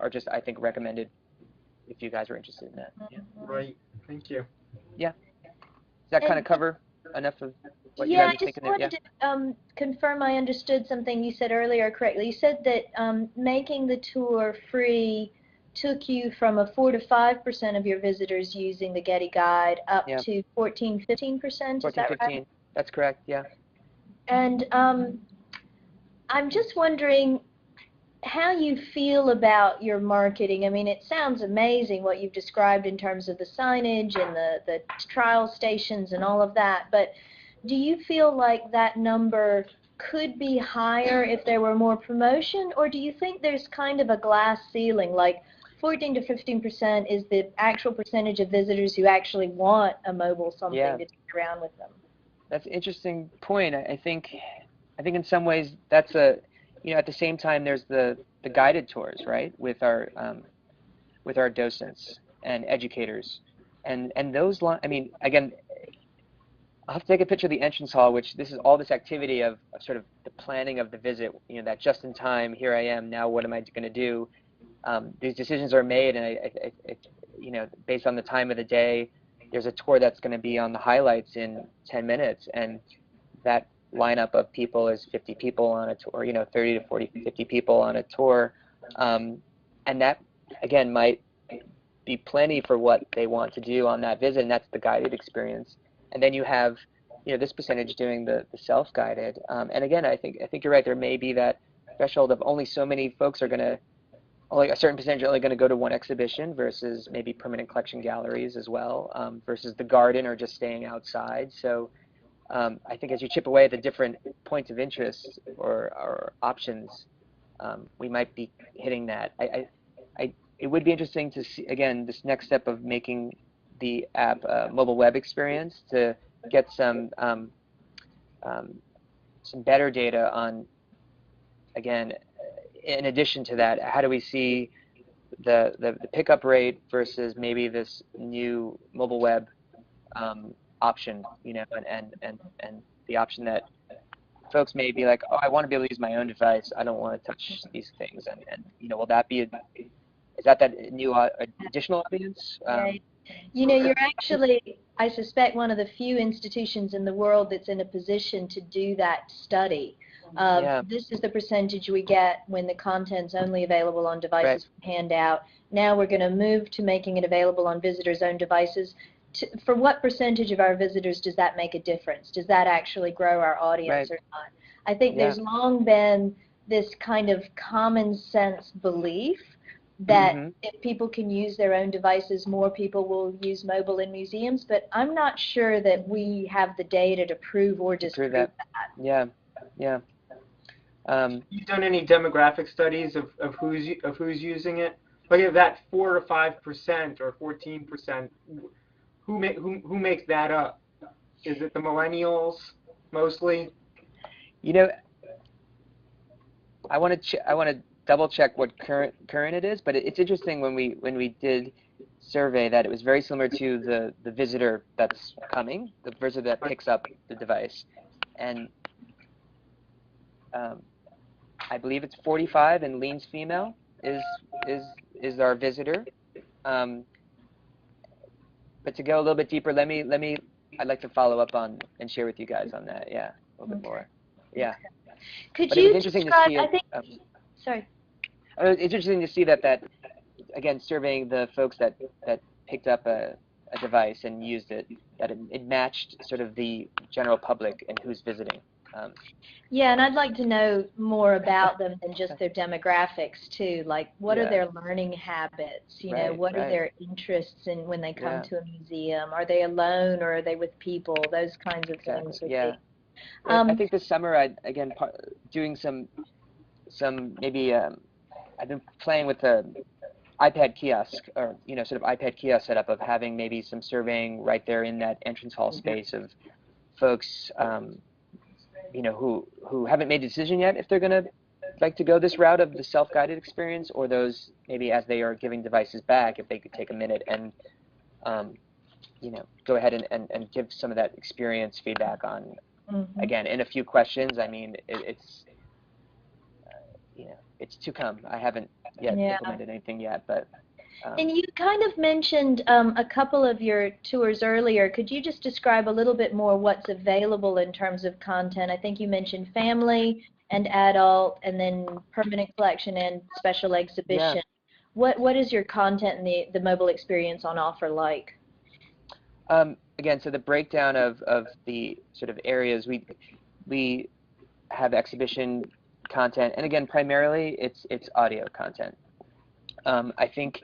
B: are just, I think, recommended if you guys are interested in that. Yeah.
E: Right. Thank you.
B: Yeah. Does that kind of cover enough of what you guys are thinking there?
A: Yeah, I just wanted to confirm I understood something you said earlier correctly. You said that making the tour free took you from a 4 to 5% of your visitors using the Getty Guide up to 14, 15%. Is that
B: 15.
A: right?
B: That's correct. Yeah.
A: And I'm just wondering how you feel about your marketing. I mean, it sounds amazing what you've described in terms of the signage and the trial stations and all of that, but do you feel like that number could be higher if there were more promotion, or do you think there's kind of a glass ceiling, like 14 to 15% is the actual percentage of visitors who actually want a mobile something to take around with them?
B: That's an interesting point. I think in some ways that's at the same time there's the guided tours, right, with our docents and educators, and those I mean, again, I'll have to take a picture of the entrance hall, which this is all this activity of sort of the planning of the visit, that just in time, here I am, now what am I going to do? These decisions are made, and I based on the time of the day. There's a tour that's going to be on the highlights in 10 minutes, and that lineup of people is 50 people on a tour, 30 to 40, 50 people on a tour, and that, again, might be plenty for what they want to do on that visit, and that's the guided experience. And then you have, this percentage doing the self-guided, and again, I think you're right. There may be that threshold of only so many folks are going to, only a certain percentage are only going to go to one exhibition versus maybe permanent collection galleries as well, versus the garden or just staying outside. So I think as you chip away at the different points of interest or options, we might be hitting that. It would be interesting to see, again, this next step of making the app mobile web experience to get some better data on, again, in addition to that, how do we see the pickup rate versus maybe this new mobile web option, you know, and the option that folks may be like, oh, I want to be able to use my own device. I don't want to touch these things. And you know, will that be, is that new additional audience?
A: You know, you're actually, I suspect, one of the few institutions in the world that's in a position to do that study. This is the percentage we get when the content's only available on devices we hand out. Now we're going to move to making it available on visitors' own devices. For what percentage of our visitors does that make a difference? Does that actually grow our audience or not? I think there's long been this kind of common sense belief that if people can use their own devices, more people will use mobile in museums, but I'm not sure that we have the data to prove or disprove that.
B: Yeah.
E: You've done any demographic studies of who's using it? Like if that 4 to 5% or 14%, who makes that up? Is it the millennials mostly?
B: You know, I want to double check what current it is, but it's interesting when we did survey that it was very similar to the visitor that's coming, the visitor that picks up the device, and I believe it's 45 and leans female is our visitor. But to go a little bit deeper, I'd like to follow up on and share with you guys on that. Yeah, a little bit more. Yeah.
A: Could you describe? I think. Sorry.
B: It's interesting to see that again, surveying the folks that picked up a device and used it, that it matched sort of the general public and who's visiting.
A: Yeah, and I'd like to know more about them than just their demographics too. Like, what are their learning habits? You know, what are their interests in when they come to a museum? Are they alone or are they with people? Those kinds of things.
B: I think this summer, again doing some maybe I've been playing with the iPad kiosk, or you know, sort of iPad kiosk setup of having maybe some surveying right there in that entrance hall space of folks. You know, who haven't made a decision yet if they're going to like to go this route of the self-guided experience, or those maybe as they are giving devices back, if they could take a minute and, you know, go ahead and give some of that experience feedback on, again, in a few questions. I mean, it's you know, it's to come. I haven't yet implemented anything yet, but.
A: And you kind of mentioned a couple of your tours earlier. Could you just describe a little bit more what's available in terms of content? I think you mentioned family and adult, and then permanent collection and special exhibition.
B: Yeah.
A: What is your content and the mobile experience on offer like?
B: Again, so the breakdown of the sort of areas, we have exhibition content, and again, primarily it's audio content. I think,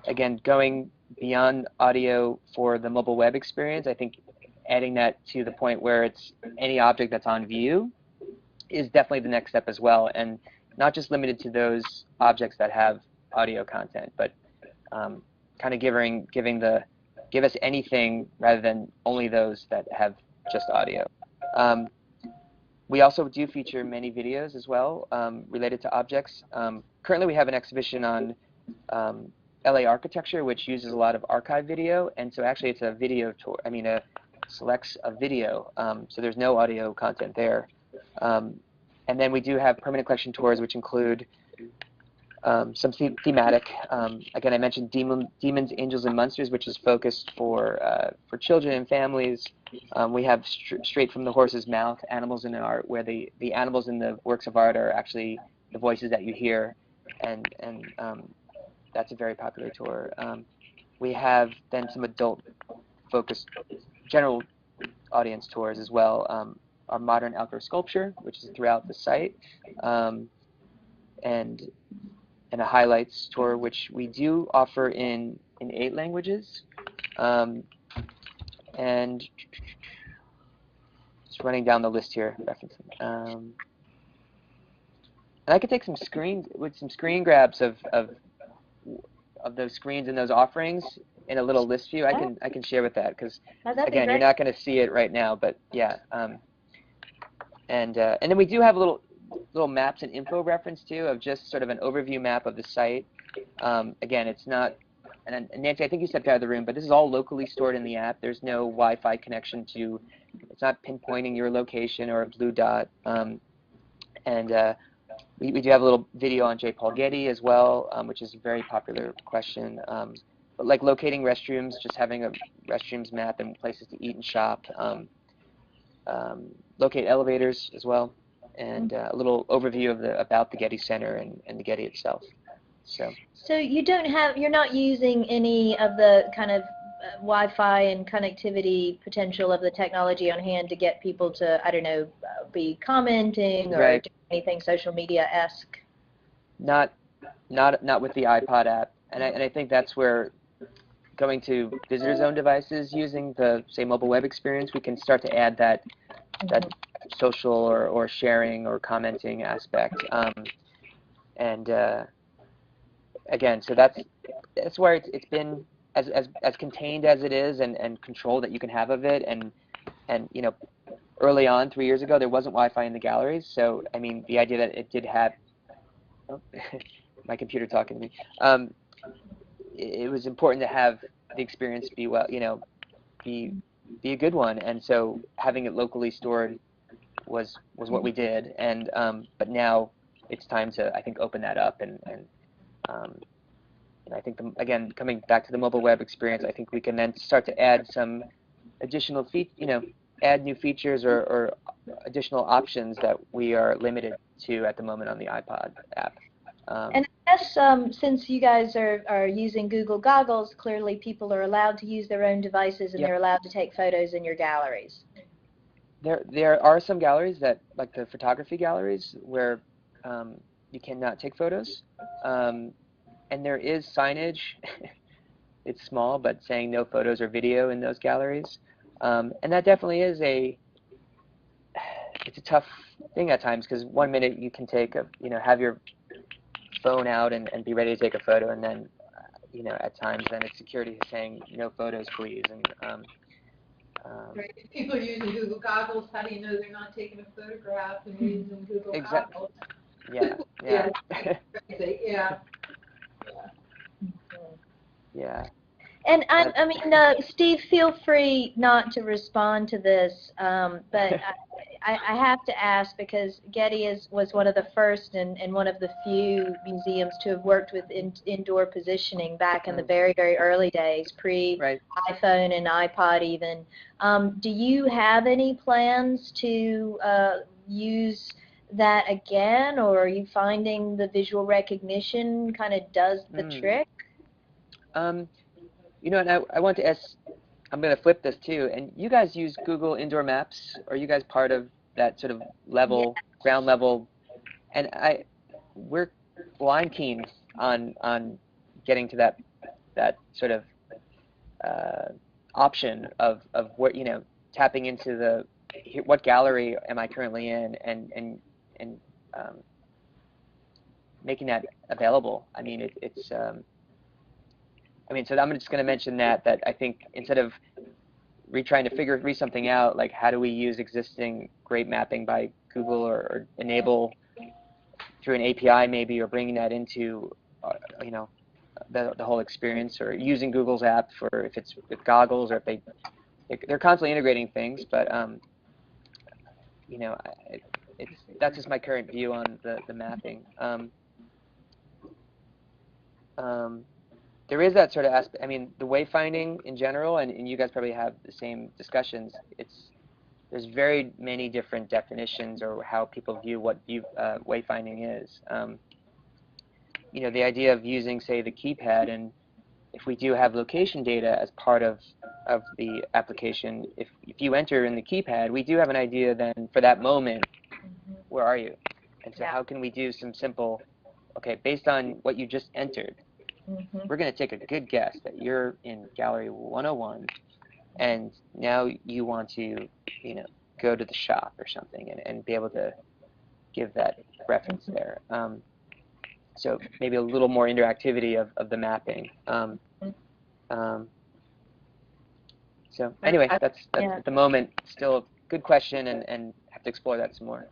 B: again, going beyond audio for the mobile web experience, I think adding that to the point where it's any object that's on view is definitely the next step as well, and not just limited to those objects that have audio content, but kind of give us anything rather than only those that have just audio. We also do feature many videos as well related to objects. Currently we have an exhibition on LA architecture, which uses a lot of archive video, and so actually it's a video tour. I mean, selects a video, so there's no audio content there. And then we do have permanent collection tours, which include some thematic. Again, I mentioned Demons, Angels, and Monsters, which is focused for children and families. We have Straight from the Horse's Mouth, Animals in Art, where the animals in the works of art are actually the voices that you hear, and that's a very popular tour. We have then some adult-focused general audience tours as well. Our modern outdoor sculpture, which is throughout the site, and a highlights tour, which we do offer in 8 languages. And just running down the list here, referencing. And I could take some screen grabs of those screens and those offerings in a little list view. I can share with that, because again, you're not going to see it right now, but yeah. And then we do have little maps and info reference too, of just sort of an overview map of the site. Again, it's not, and Nancy, I think you stepped out of the room, but this is all locally stored in the app. There's no Wi-Fi connection to, it's not pinpointing your location or a blue dot. We do have a little video on J. Paul Getty as well, which is a very popular question. But like locating restrooms, just having a restrooms map and places to eat and shop. Locate elevators as well, and a little overview of about the Getty Center and the Getty itself.
A: So you're not using any of the kind of Wi-Fi and connectivity potential of the technology on hand to get people to, I don't know, be commenting or do anything social media-esque?
B: Not with the iPod app, and I think that's where going to visitor zone devices using the, say, mobile web experience, we can start to add that social or sharing or commenting aspect. Again, so that's where it's been as contained as it is, and control that you can have of it. And you know, early on, 3 years ago, there wasn't Wi-Fi in the galleries. So I mean, the idea that it did have, oh, my computer talking to me. It was important to have the experience be be a good one, and so having it locally stored was what we did. And but now it's time to, I think, open that up, and I think again, coming back to the mobile web experience, I think we can then start to add some additional add new features or additional options that we are limited to at the moment on the iPod app.
A: And I guess since you guys are using Google Goggles, clearly people are allowed to use their own devices, and they're allowed to take photos in your galleries.
B: There are some galleries that, like the photography galleries, where you cannot take photos, and there is signage. It's small, but saying no photos or video in those galleries, and that definitely is it's a tough thing at times, because 1 minute you can take have your phone out and be ready to take a photo, and then at times then it's security saying no photos please. And
C: right. If people are using Google Goggles, how do you know they're not taking a photograph and they're using Google Goggles?
B: Yeah.
C: Crazy. Yeah.
A: And I mean, Steve, feel free not to respond to this, but I have to ask, because Getty was one of the first and one of the few museums to have worked with indoor positioning back in the very, very early days, pre-iPhone and iPod even. Do you have any plans to use that again, or are you finding the visual recognition kind of does the trick?
B: And I want to ask, I'm going to flip this too, and you guys use Google Indoor Maps? Are you guys part of that sort of level, ground level? And I'm keen on getting to that sort of option of what, tapping into what gallery am I currently in, and making that available. I mean, so I'm just going to mention that I think instead of trying to figure something out, like how do we use existing great mapping by Google, or enable through an API maybe, or bringing that into the whole experience, or using Google's app for if it's with goggles, or if they're constantly integrating things. But that's just my current view on the mapping. There is that sort of aspect. I mean, the wayfinding in general, and you guys probably have the same discussions. There's very many different definitions, or how people view what wayfinding is. The idea of using, say, the keypad, and if we do have location data as part of the application, if you enter in the keypad, we do have an idea then for that moment, where are you? And so how can we do some simple, okay, based on what you just entered, we're going to take a good guess that you're in Gallery 101, and now you want to, go to the shop or something, and be able to give that reference there. So maybe a little more interactivity of the mapping. So anyway, that's at the moment still a good question, and have to explore that some more.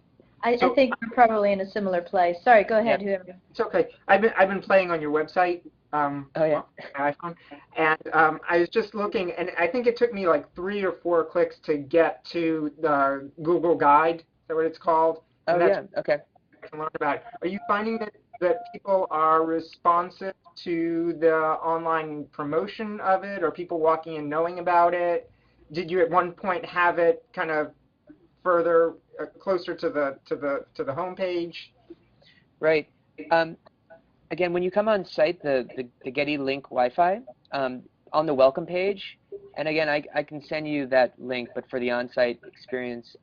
A: I
E: So
A: think we're probably in a similar place. Sorry, go ahead,
B: Yeah.
A: whoever.
E: it's okay. I've been playing on your website.
B: Oh, yeah.
E: On my iPhone, and I was just looking, and I think it took me like 3 or 4 clicks to get to the Google Guide. Is that what it's called?
B: Oh,
E: And that's
B: yeah. Okay.
E: what I can learn about. Are you finding that people are responsive to the online promotion of it? Or people walking in knowing about it? Did you at one point have it kind of further closer to the homepage?
B: Right. Again, when you come on site, the Getty link Wi-Fi on the welcome page, and again, I can send you that link, but for the on-site experience,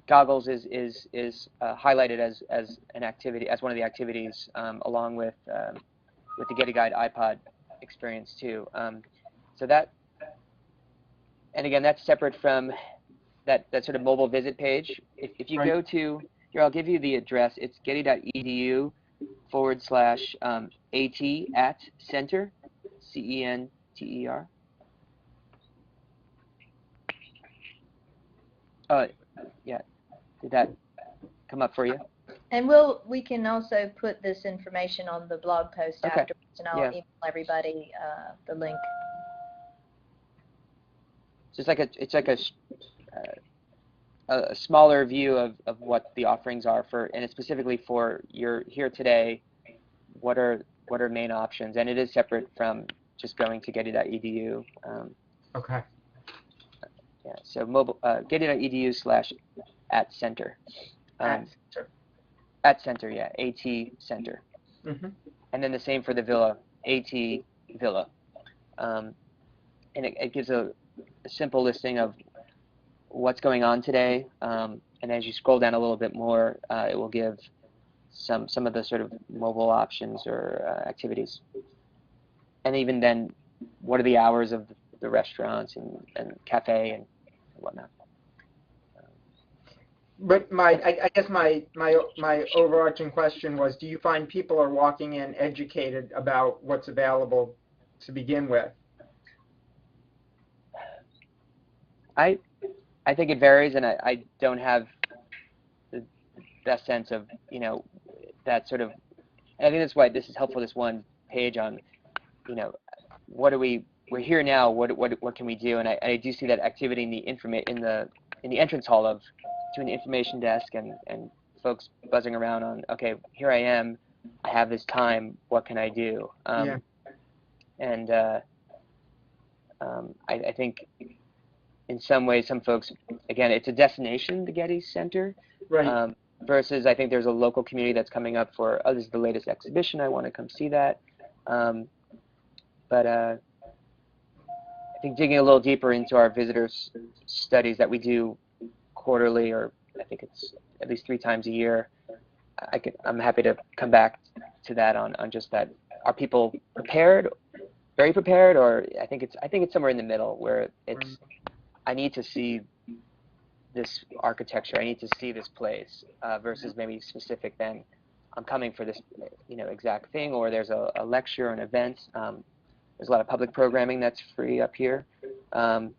B: Goggles is highlighted as an activity, as one of the activities, along with the Getty Guide iPod experience too. So that, and again, that's separate from that sort of mobile visit page. If you
E: Right.
B: go to here, I'll give you the address. It's getty.edu/AT@center, CENTER. Yeah. Did that come up for you?
A: And we can also put this information on the blog post
B: Okay.
A: afterwards, and I'll
B: Yeah.
A: email everybody the link.
B: It's like a smaller view of what the offerings are for, and it's specifically for you're here today. What are main options? And it is separate from just going to getty.edu.
E: Okay.
B: Yeah. So mobile getty.edu/@center.
E: Sure.
B: At center, yeah, AT center.
E: Mm-hmm.
B: And then the same for the Villa, AT Villa. And it gives a simple listing of what's going on today. And as you scroll down a little bit more, it will give some of the sort of mobile options or activities. And even then, what are the hours of the restaurants and cafe and whatnot.
E: But I guess my overarching question was, do you find people are walking in educated about what's available to begin with?
B: I think it varies, and I don't have the best sense of, that sort of, I think that's why this is helpful, this one page on, we're here now, what can we do? And I do see that activity in the entrance hall to an information desk and folks buzzing around on, okay, here I am, I have this time, what can I do?
E: Yeah.
B: And I think in some ways, some folks, again, it's a destination, the Getty Center,
E: Right.
B: Versus I think there's a local community that's coming up for, oh, this is the latest exhibition, I want to come see that. But I think digging a little deeper into our visitors studies that we do quarterly, or I think it's at least 3 times a year, I'm happy to come back to that on just that. Are people prepared, very prepared, or I think it's somewhere in the middle where it's, I need to see this architecture, I need to see this place, versus maybe specific then I'm coming for this exact thing, or there's a lecture or an event. There's a lot of public programming that's free up here. So.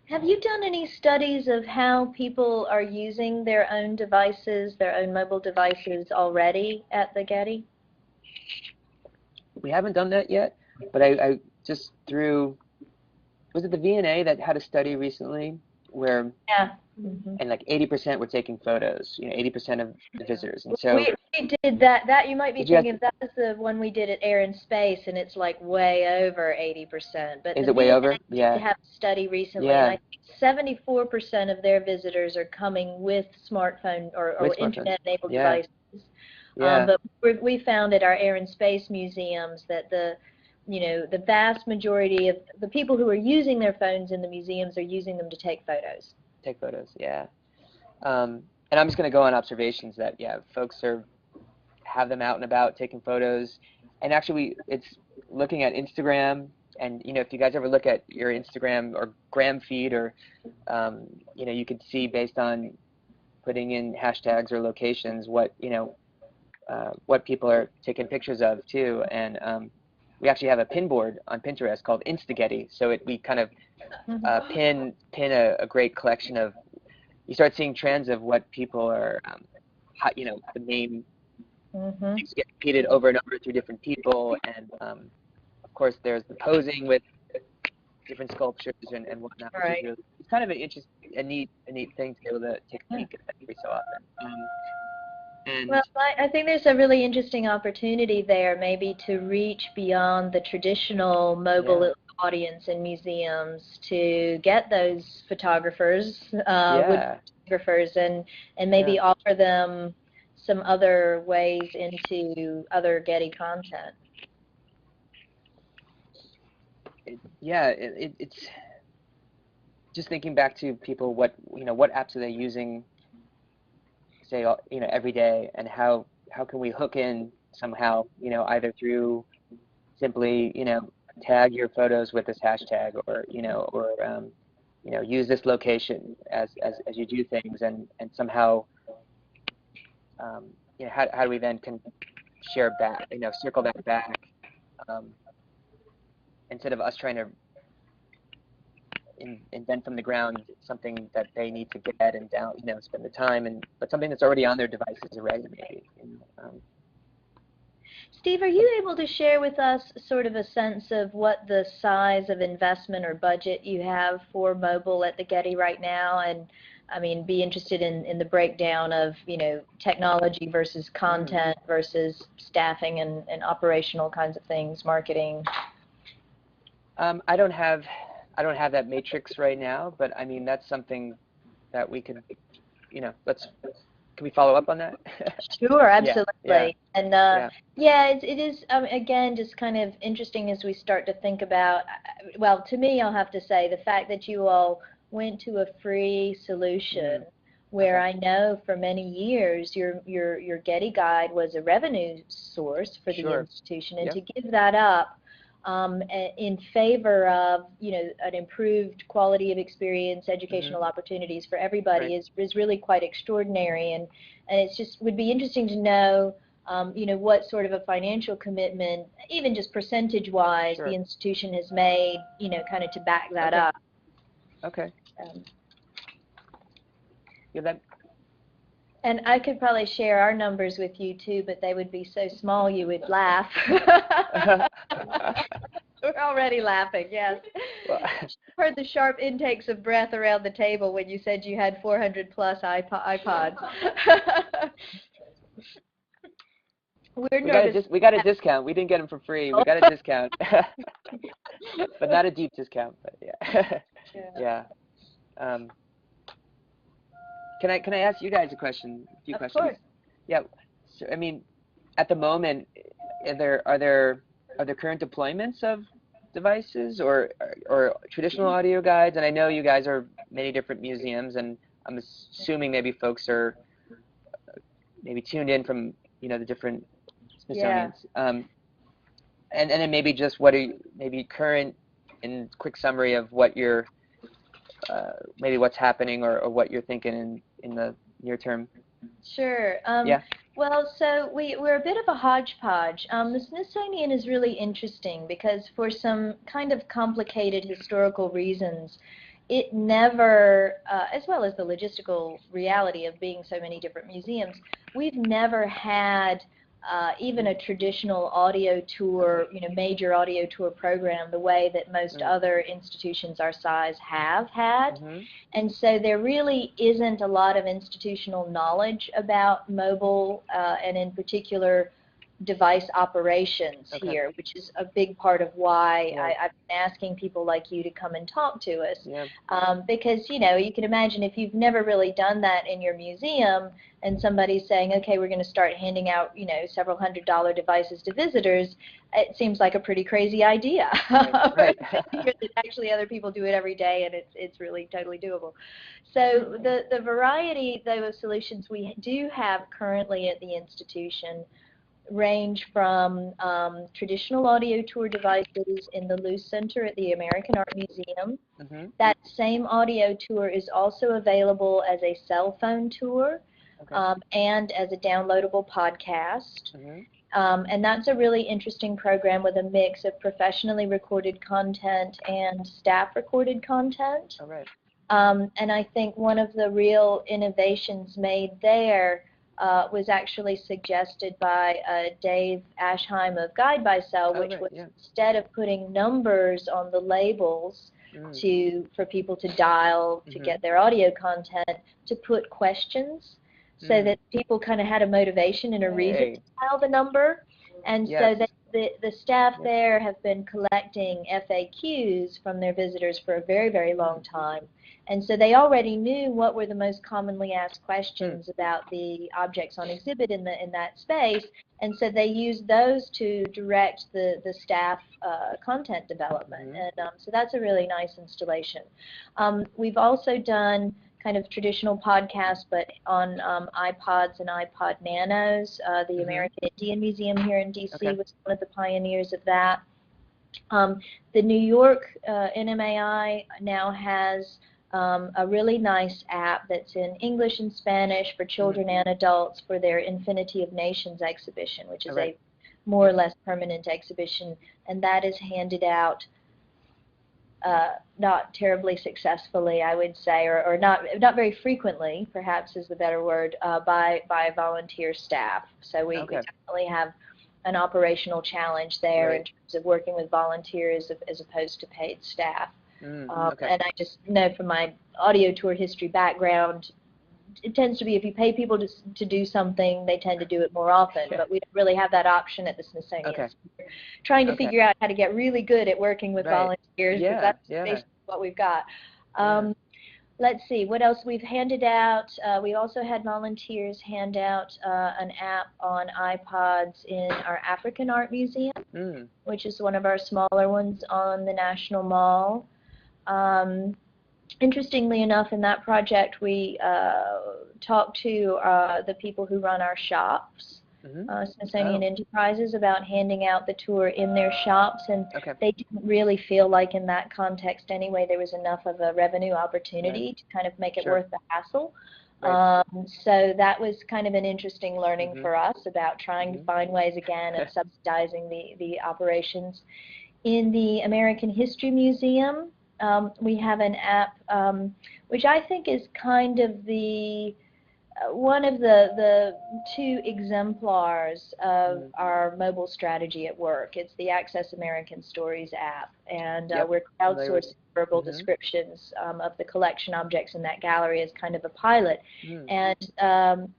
A: Have you done any studies of how people are using their own devices, their own mobile devices already at the Getty?
B: We haven't done that yet, but I just through, was it the VNA that had a study recently where,
A: yeah, mm-hmm.
B: And like 80% were taking photos, 80% of the visitors, and so
A: we did that you might be thinking that was the one we did at Air and Space, and it's like way over 80%. But
B: is it way over? Yeah.
A: Did have a study recently,
B: yeah.
A: and I think 74% of their visitors are coming with smartphone or internet-enabled devices.
B: Yeah.
A: But we found at our Air and Space museums that the vast majority of the people who are using their phones in the museums are using them to take photos.
B: Take photos, yeah. And I'm just going to go on observations that, folks have them out and about taking photos. And actually, it's looking at Instagram, and, if you guys ever look at your Instagram or Gram feed, or, you could see based on putting in hashtags or locations what people are taking pictures of, too. And we actually have a pin board on Pinterest called Instagetty, so we kind of pin a great collection of you start seeing trends of what people are, how, you know, the main things get repeated over and over through different people, and of course there's the posing with different sculptures and whatnot, which is really, it's kind of an interesting, a neat thing to be able to take a peek at every so often. And
A: well, I think there's a really interesting opportunity there, maybe to reach beyond the traditional mobile audience in museums to get those photographers, photographers, and maybe offer them some other ways into other Getty content.
B: It's just thinking back to people, what apps are they using, say, every day, and how can we hook in somehow, either through simply, tag your photos with this hashtag, or use this location as you do things, and somehow, how do we then can share back, circle that back, instead of us trying to invent from the ground something that they need to get and down, spend the time, but something that's already on their devices already, maybe.
A: Steve, are you able to share with us sort of a sense of what the size of investment or budget you have for mobile at the Getty right now? And I mean, be interested in the breakdown of, technology versus content versus staffing and operational kinds of things, marketing.
B: I don't have that matrix right now, but I mean, that's something that we could, can we follow up on that?
A: Sure, absolutely.
B: Yeah.
A: And it is, again, just kind of interesting as we start to think about, well, to me, I'll have to say the fact that you all went to a free solution where I know for many years your Getty Guide was a revenue source for the institution, and to give that up in favor of an improved quality of experience, educational opportunities for everybody is really quite extraordinary, and it's just would be interesting to know what sort of a financial commitment, even just percentage-wise, the institution has made, kind of to back that up.
B: Okay.
A: And I could probably share our numbers with you too, but they would be so small you would laugh. We're already laughing, yes. Well, heard the sharp intakes of breath around the table when you said you had 400 plus iPods.
B: We got a discount. We didn't get them for free. We got a discount, but not a deep discount. But yeah. Can I ask you guys a question? A few questions.
A: Of course.
B: Yeah. So, I mean, at the moment, are there current deployments of devices or traditional audio guides? And I know you guys are many different museums, and I'm assuming maybe folks are maybe tuned in from the different Smithsonians. And then maybe just what are maybe current in quick summary of what you're maybe what's happening or what you're thinking in the near term.
A: Sure. Well, so we're a bit of a hodgepodge. The Smithsonian is really interesting because for some kind of complicated historical reasons, it never, as well as the logistical reality of being so many different museums, we've never had even a traditional audio tour, major audio tour program the way that most other institutions our size have had. And so there really isn't a lot of institutional knowledge about mobile and in particular device operations here, which is a big part of why I've been asking people like you to come and talk to us. Because, you can imagine if you've never really done that in your museum and somebody's saying, okay, we're going to start handing out, several $100 devices to visitors, it seems like a pretty crazy idea. Actually, other people do it every day, and it's really totally doable. So the variety, though, of solutions we do have currently at the institution range from traditional audio tour devices in the Luce Center at the American Art Museum. That same audio tour is also available as a cell phone tour and as a downloadable podcast. And that's a really interesting program with a mix of professionally recorded content and staff recorded content. And I think one of the real innovations made there was actually suggested by Dave Ashheim of Guide by Cell, which was instead of putting numbers on the labels for people to dial to get their audio content, to put questions so that people kind of had a motivation and a reason to dial the number. And so the staff there have been collecting FAQs from their visitors for a very, very long time. And so they already knew what were the most commonly asked questions about the objects on exhibit in that space, and so they used those to direct the staff content development. And so that's a really nice installation. We've also done kind of traditional podcasts, but on iPods and iPod Nanos. The American Indian Museum here in DC was one of the pioneers of that. The New York NMAI now has a really nice app that's in English and Spanish for children and adults for their Infinity of Nations exhibition, which is a more or less permanent exhibition, and that is handed out not terribly successfully, I would say, or not very frequently, perhaps is the better word, by volunteer staff. So we definitely have an operational challenge there in terms of working with volunteers as opposed to paid staff. And I just know from my audio tour history background, it tends to be if you pay people to do something, they tend to do it more often, but we don't really have that option at the Smithsonian. So we're trying to figure out how to get really good at working with volunteers, because that's basically what we've got. Let's see, what else we've handed out. We also had volunteers hand out an app on iPods in our African Art Museum, which is one of our smaller ones on the National Mall. Interestingly enough, in that project, we talked to the people who run our shops, Smithsonian Enterprises, about handing out the tour in their shops, and they didn't really feel like in that context anyway there was enough of a revenue opportunity to kind of make it worth the hassle. So that was kind of an interesting learning for us about trying to find ways again of subsidizing the operations. In the American History Museum, we have an app which I think is kind of the one of the two exemplars of our mobile strategy at work. It's the Access American Stories app, and we're crowdsourcing verbal descriptions of the collection objects in that gallery as kind of a pilot. And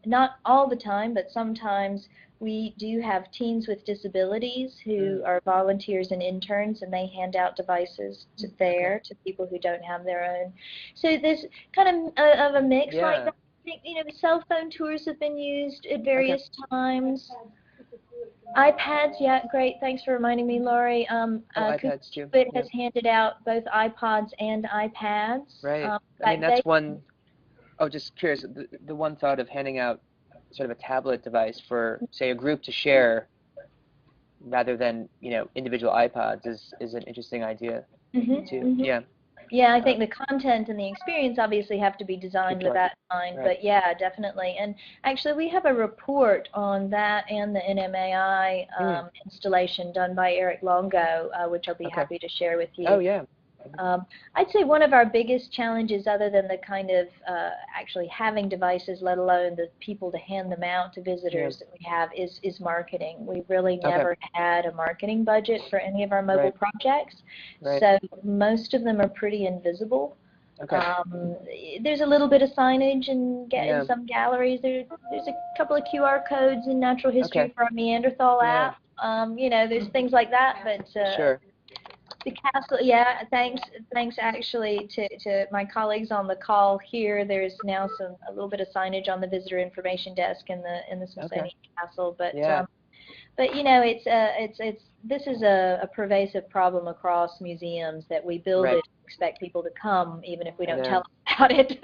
A: not all the time, but sometimes we do have teens with disabilities who are volunteers and interns, and they hand out devices to people who don't have their own. So there's kind of a mix like that. I think, the cell phone tours have been used at various times. iPads, great. Thanks for reminding me, Laurie.
B: iPads too.
A: It has handed out both iPods and iPads.
B: Right. I mean, that's one. Oh, just curious. The one thought of handing out sort of a tablet device for, say, a group to share rather than, individual iPods is an interesting idea too. Yeah,
A: I think the content and the experience obviously have to be designed with that in mind, but yeah, definitely. And actually we have a report on that and the NMAI installation done by Eric Longo, which I'll be happy to share with you.
B: Oh, yeah.
A: I'd say one of our biggest challenges, other than the kind of actually having devices, let alone the people to hand them out to visitors that we have, is marketing. We've really never had a marketing budget for any of our mobile projects, so most of them are pretty invisible. There's a little bit of signage in some galleries. There's a couple of QR codes in natural history for our Neanderthal app. There's things like that, but the castle, thanks actually to my colleagues on the call here. There's now a little bit of signage on the visitor information desk in the Smithsonian Castle, but this is a pervasive problem across museums, that we build it to expect people to come even if we don't tell them about it.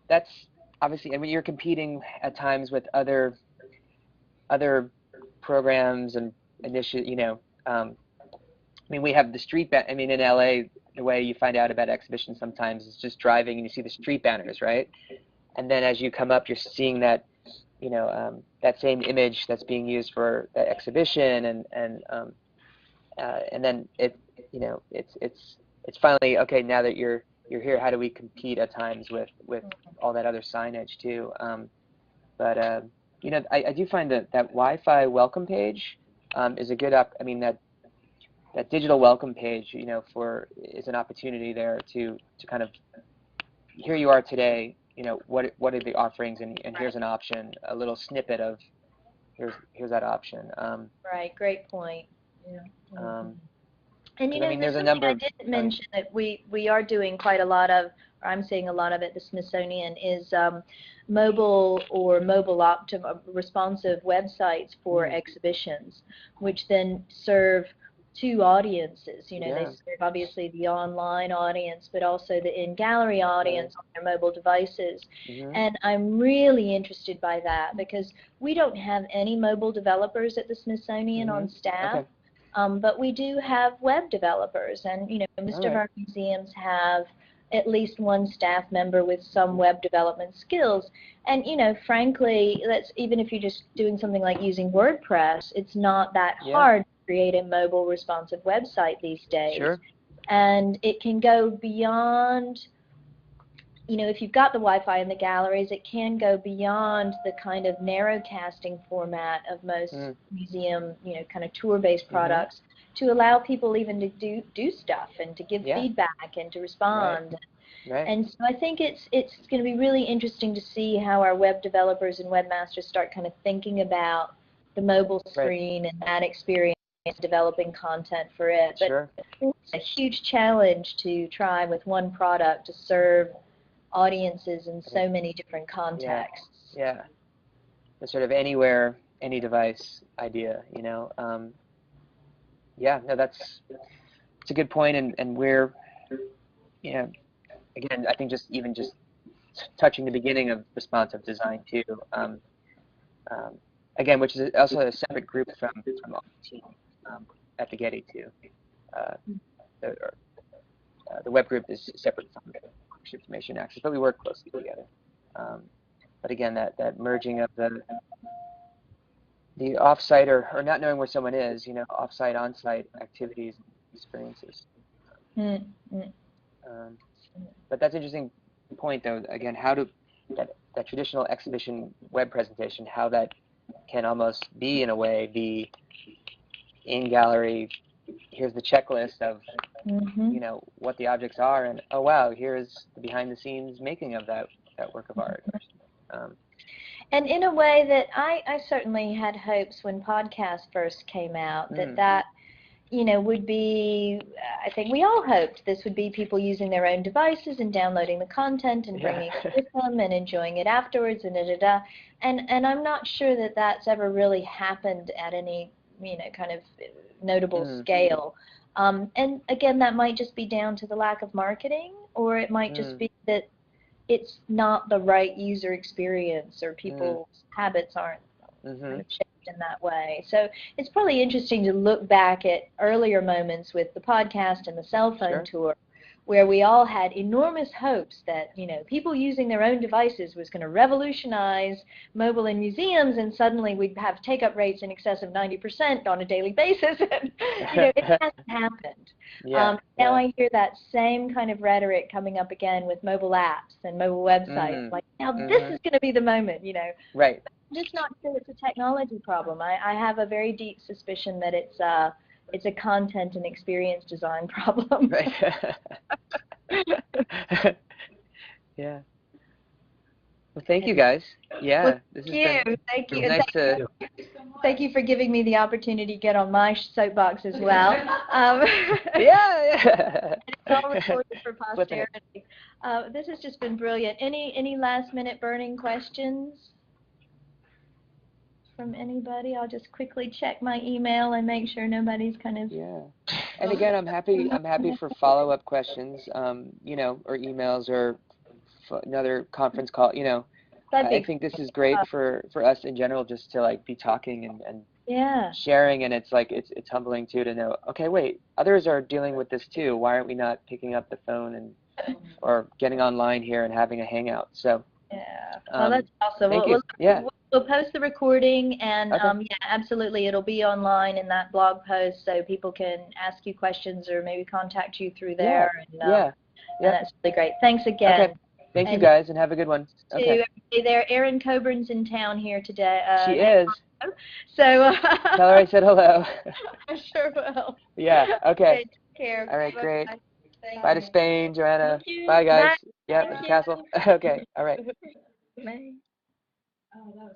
B: That's obviously, I mean, you're competing at times with other programs and initiative, I mean, we have the street I mean, in LA, the way you find out about exhibitions sometimes is just driving and you see the street banners, right? And then as you come up, you're seeing that, that same image that's being used for the exhibition, and then it's it's finally okay now that you're here. How do we compete at times with all that other signage too? But you know, I do find that Wi-Fi welcome page is a good I mean that digital welcome page, you know, is an opportunity there to kind of, here you are today, you know, what are the offerings, and here's an option, a little snippet of here's that option.
A: Right, great point. Yeah. And you know,
B: I mean, there's a
A: something
B: number
A: I didn't mention that we are doing quite a lot of, or I'm seeing a lot of at the Smithsonian, is mobile or responsive websites for exhibitions, which then serve two audiences. You know, they serve obviously the online audience, but also the in-gallery audience on their mobile devices. And I'm really interested by that because we don't have any mobile developers at the Smithsonian on staff. But we do have web developers, and you know, most of our museums have at least one staff member with some web development skills. And you know, frankly, even if you're just doing something like using WordPress, it's not that hard to create a mobile responsive website these days. And it can go beyond, you know, if you've got the Wi-Fi in the galleries, it can go beyond the kind of narrowcasting format of most museum, you know, kind of tour-based products, to allow people even to do stuff and to give feedback and to respond. And so I think it's going to be really interesting to see how our web developers and webmasters start kind of thinking about the mobile screen and that experience, developing content for it. But it's a huge challenge to try with one product to serve audiences in so many different contexts.
B: The sort of anywhere, any device idea, you know. No, it's a good point, and we're, you know, again, I think just touching the beginning of responsive design too. Again, which is also a separate group from our team at the Getty too. The web group is separate from the information access, but we work closely together. But again, that merging of the off-site or not knowing where someone is, you know, off-site, on-site activities, experiences. But that's an interesting point, though. Again, how that traditional exhibition web presentation, how that can almost be, in a way, the in-gallery, here's the checklist of, you know, what the objects are, and oh wow, here's the behind-the-scenes making of that work of art.
A: And in a way that I certainly had hopes when podcasts first came out that you know, would be, I think we all hoped this would be people using their own devices and downloading the content and bringing it with them and enjoying it afterwards and and I'm not sure that that's ever really happened at any, you know, kind of notable scale. And again, that might just be down to the lack of marketing, or it might just be that it's not the right user experience, or people's habits aren't kind of shaped in that way. So it's probably interesting to look back at earlier moments with the podcast and the cell phone tour, where we all had enormous hopes that, you know, people using their own devices was going to revolutionize mobile in museums, and suddenly we'd have take-up rates in excess of 90% on a daily basis. And, you know, it hasn't happened. Now I hear that same kind of rhetoric coming up again with mobile apps and mobile websites. Like, now this is going to be the moment, you know.
B: Right.
A: I'm just not sure it's a technology problem. I have a very deep suspicion that it's a content and experience design problem.
B: Right. Yeah. Well, thank you guys. Yeah.
A: Well, thank you.
B: Nice to.
A: Thank you for giving me the opportunity to get on my soapbox as well.
B: Yeah.
A: It's all recorded for posterity. This has just been brilliant. Any last minute burning questions from anybody? I'll just quickly check my email and make sure nobody's kind of.
B: Yeah. And again, I'm happy for follow-up questions, you know, or emails, or another conference call, you know. I think this is great for us in general, just to like be talking and sharing, and it's like it's humbling too to know, okay, wait, others are dealing with this too. Why aren't we not picking up the phone or getting online here and having a hangout? So
A: well, that's awesome.
B: Thank you.
A: We'll post the recording, and
B: Okay.
A: yeah, absolutely, it'll be online in that blog post, so people can ask you questions or maybe contact you through there.
B: Yeah.
A: And that's really great. Thanks again.
B: Okay. Thank you
A: And
B: guys, and have a good one.
A: to
B: Okay.
A: everybody there, Erin Coburn's in town here today.
B: She is.
A: So
B: Tell her I said hello.
A: I sure will.
B: Yeah. Okay.
A: Take care.
B: All right. Great.
A: Bye.
B: Bye to Spain, Joanna.
A: Thank you.
B: Bye, guys.
A: Bye.
B: Yep.
A: Thank you.
B: Castle. Okay. All right.
A: Bye.
C: Oh, that was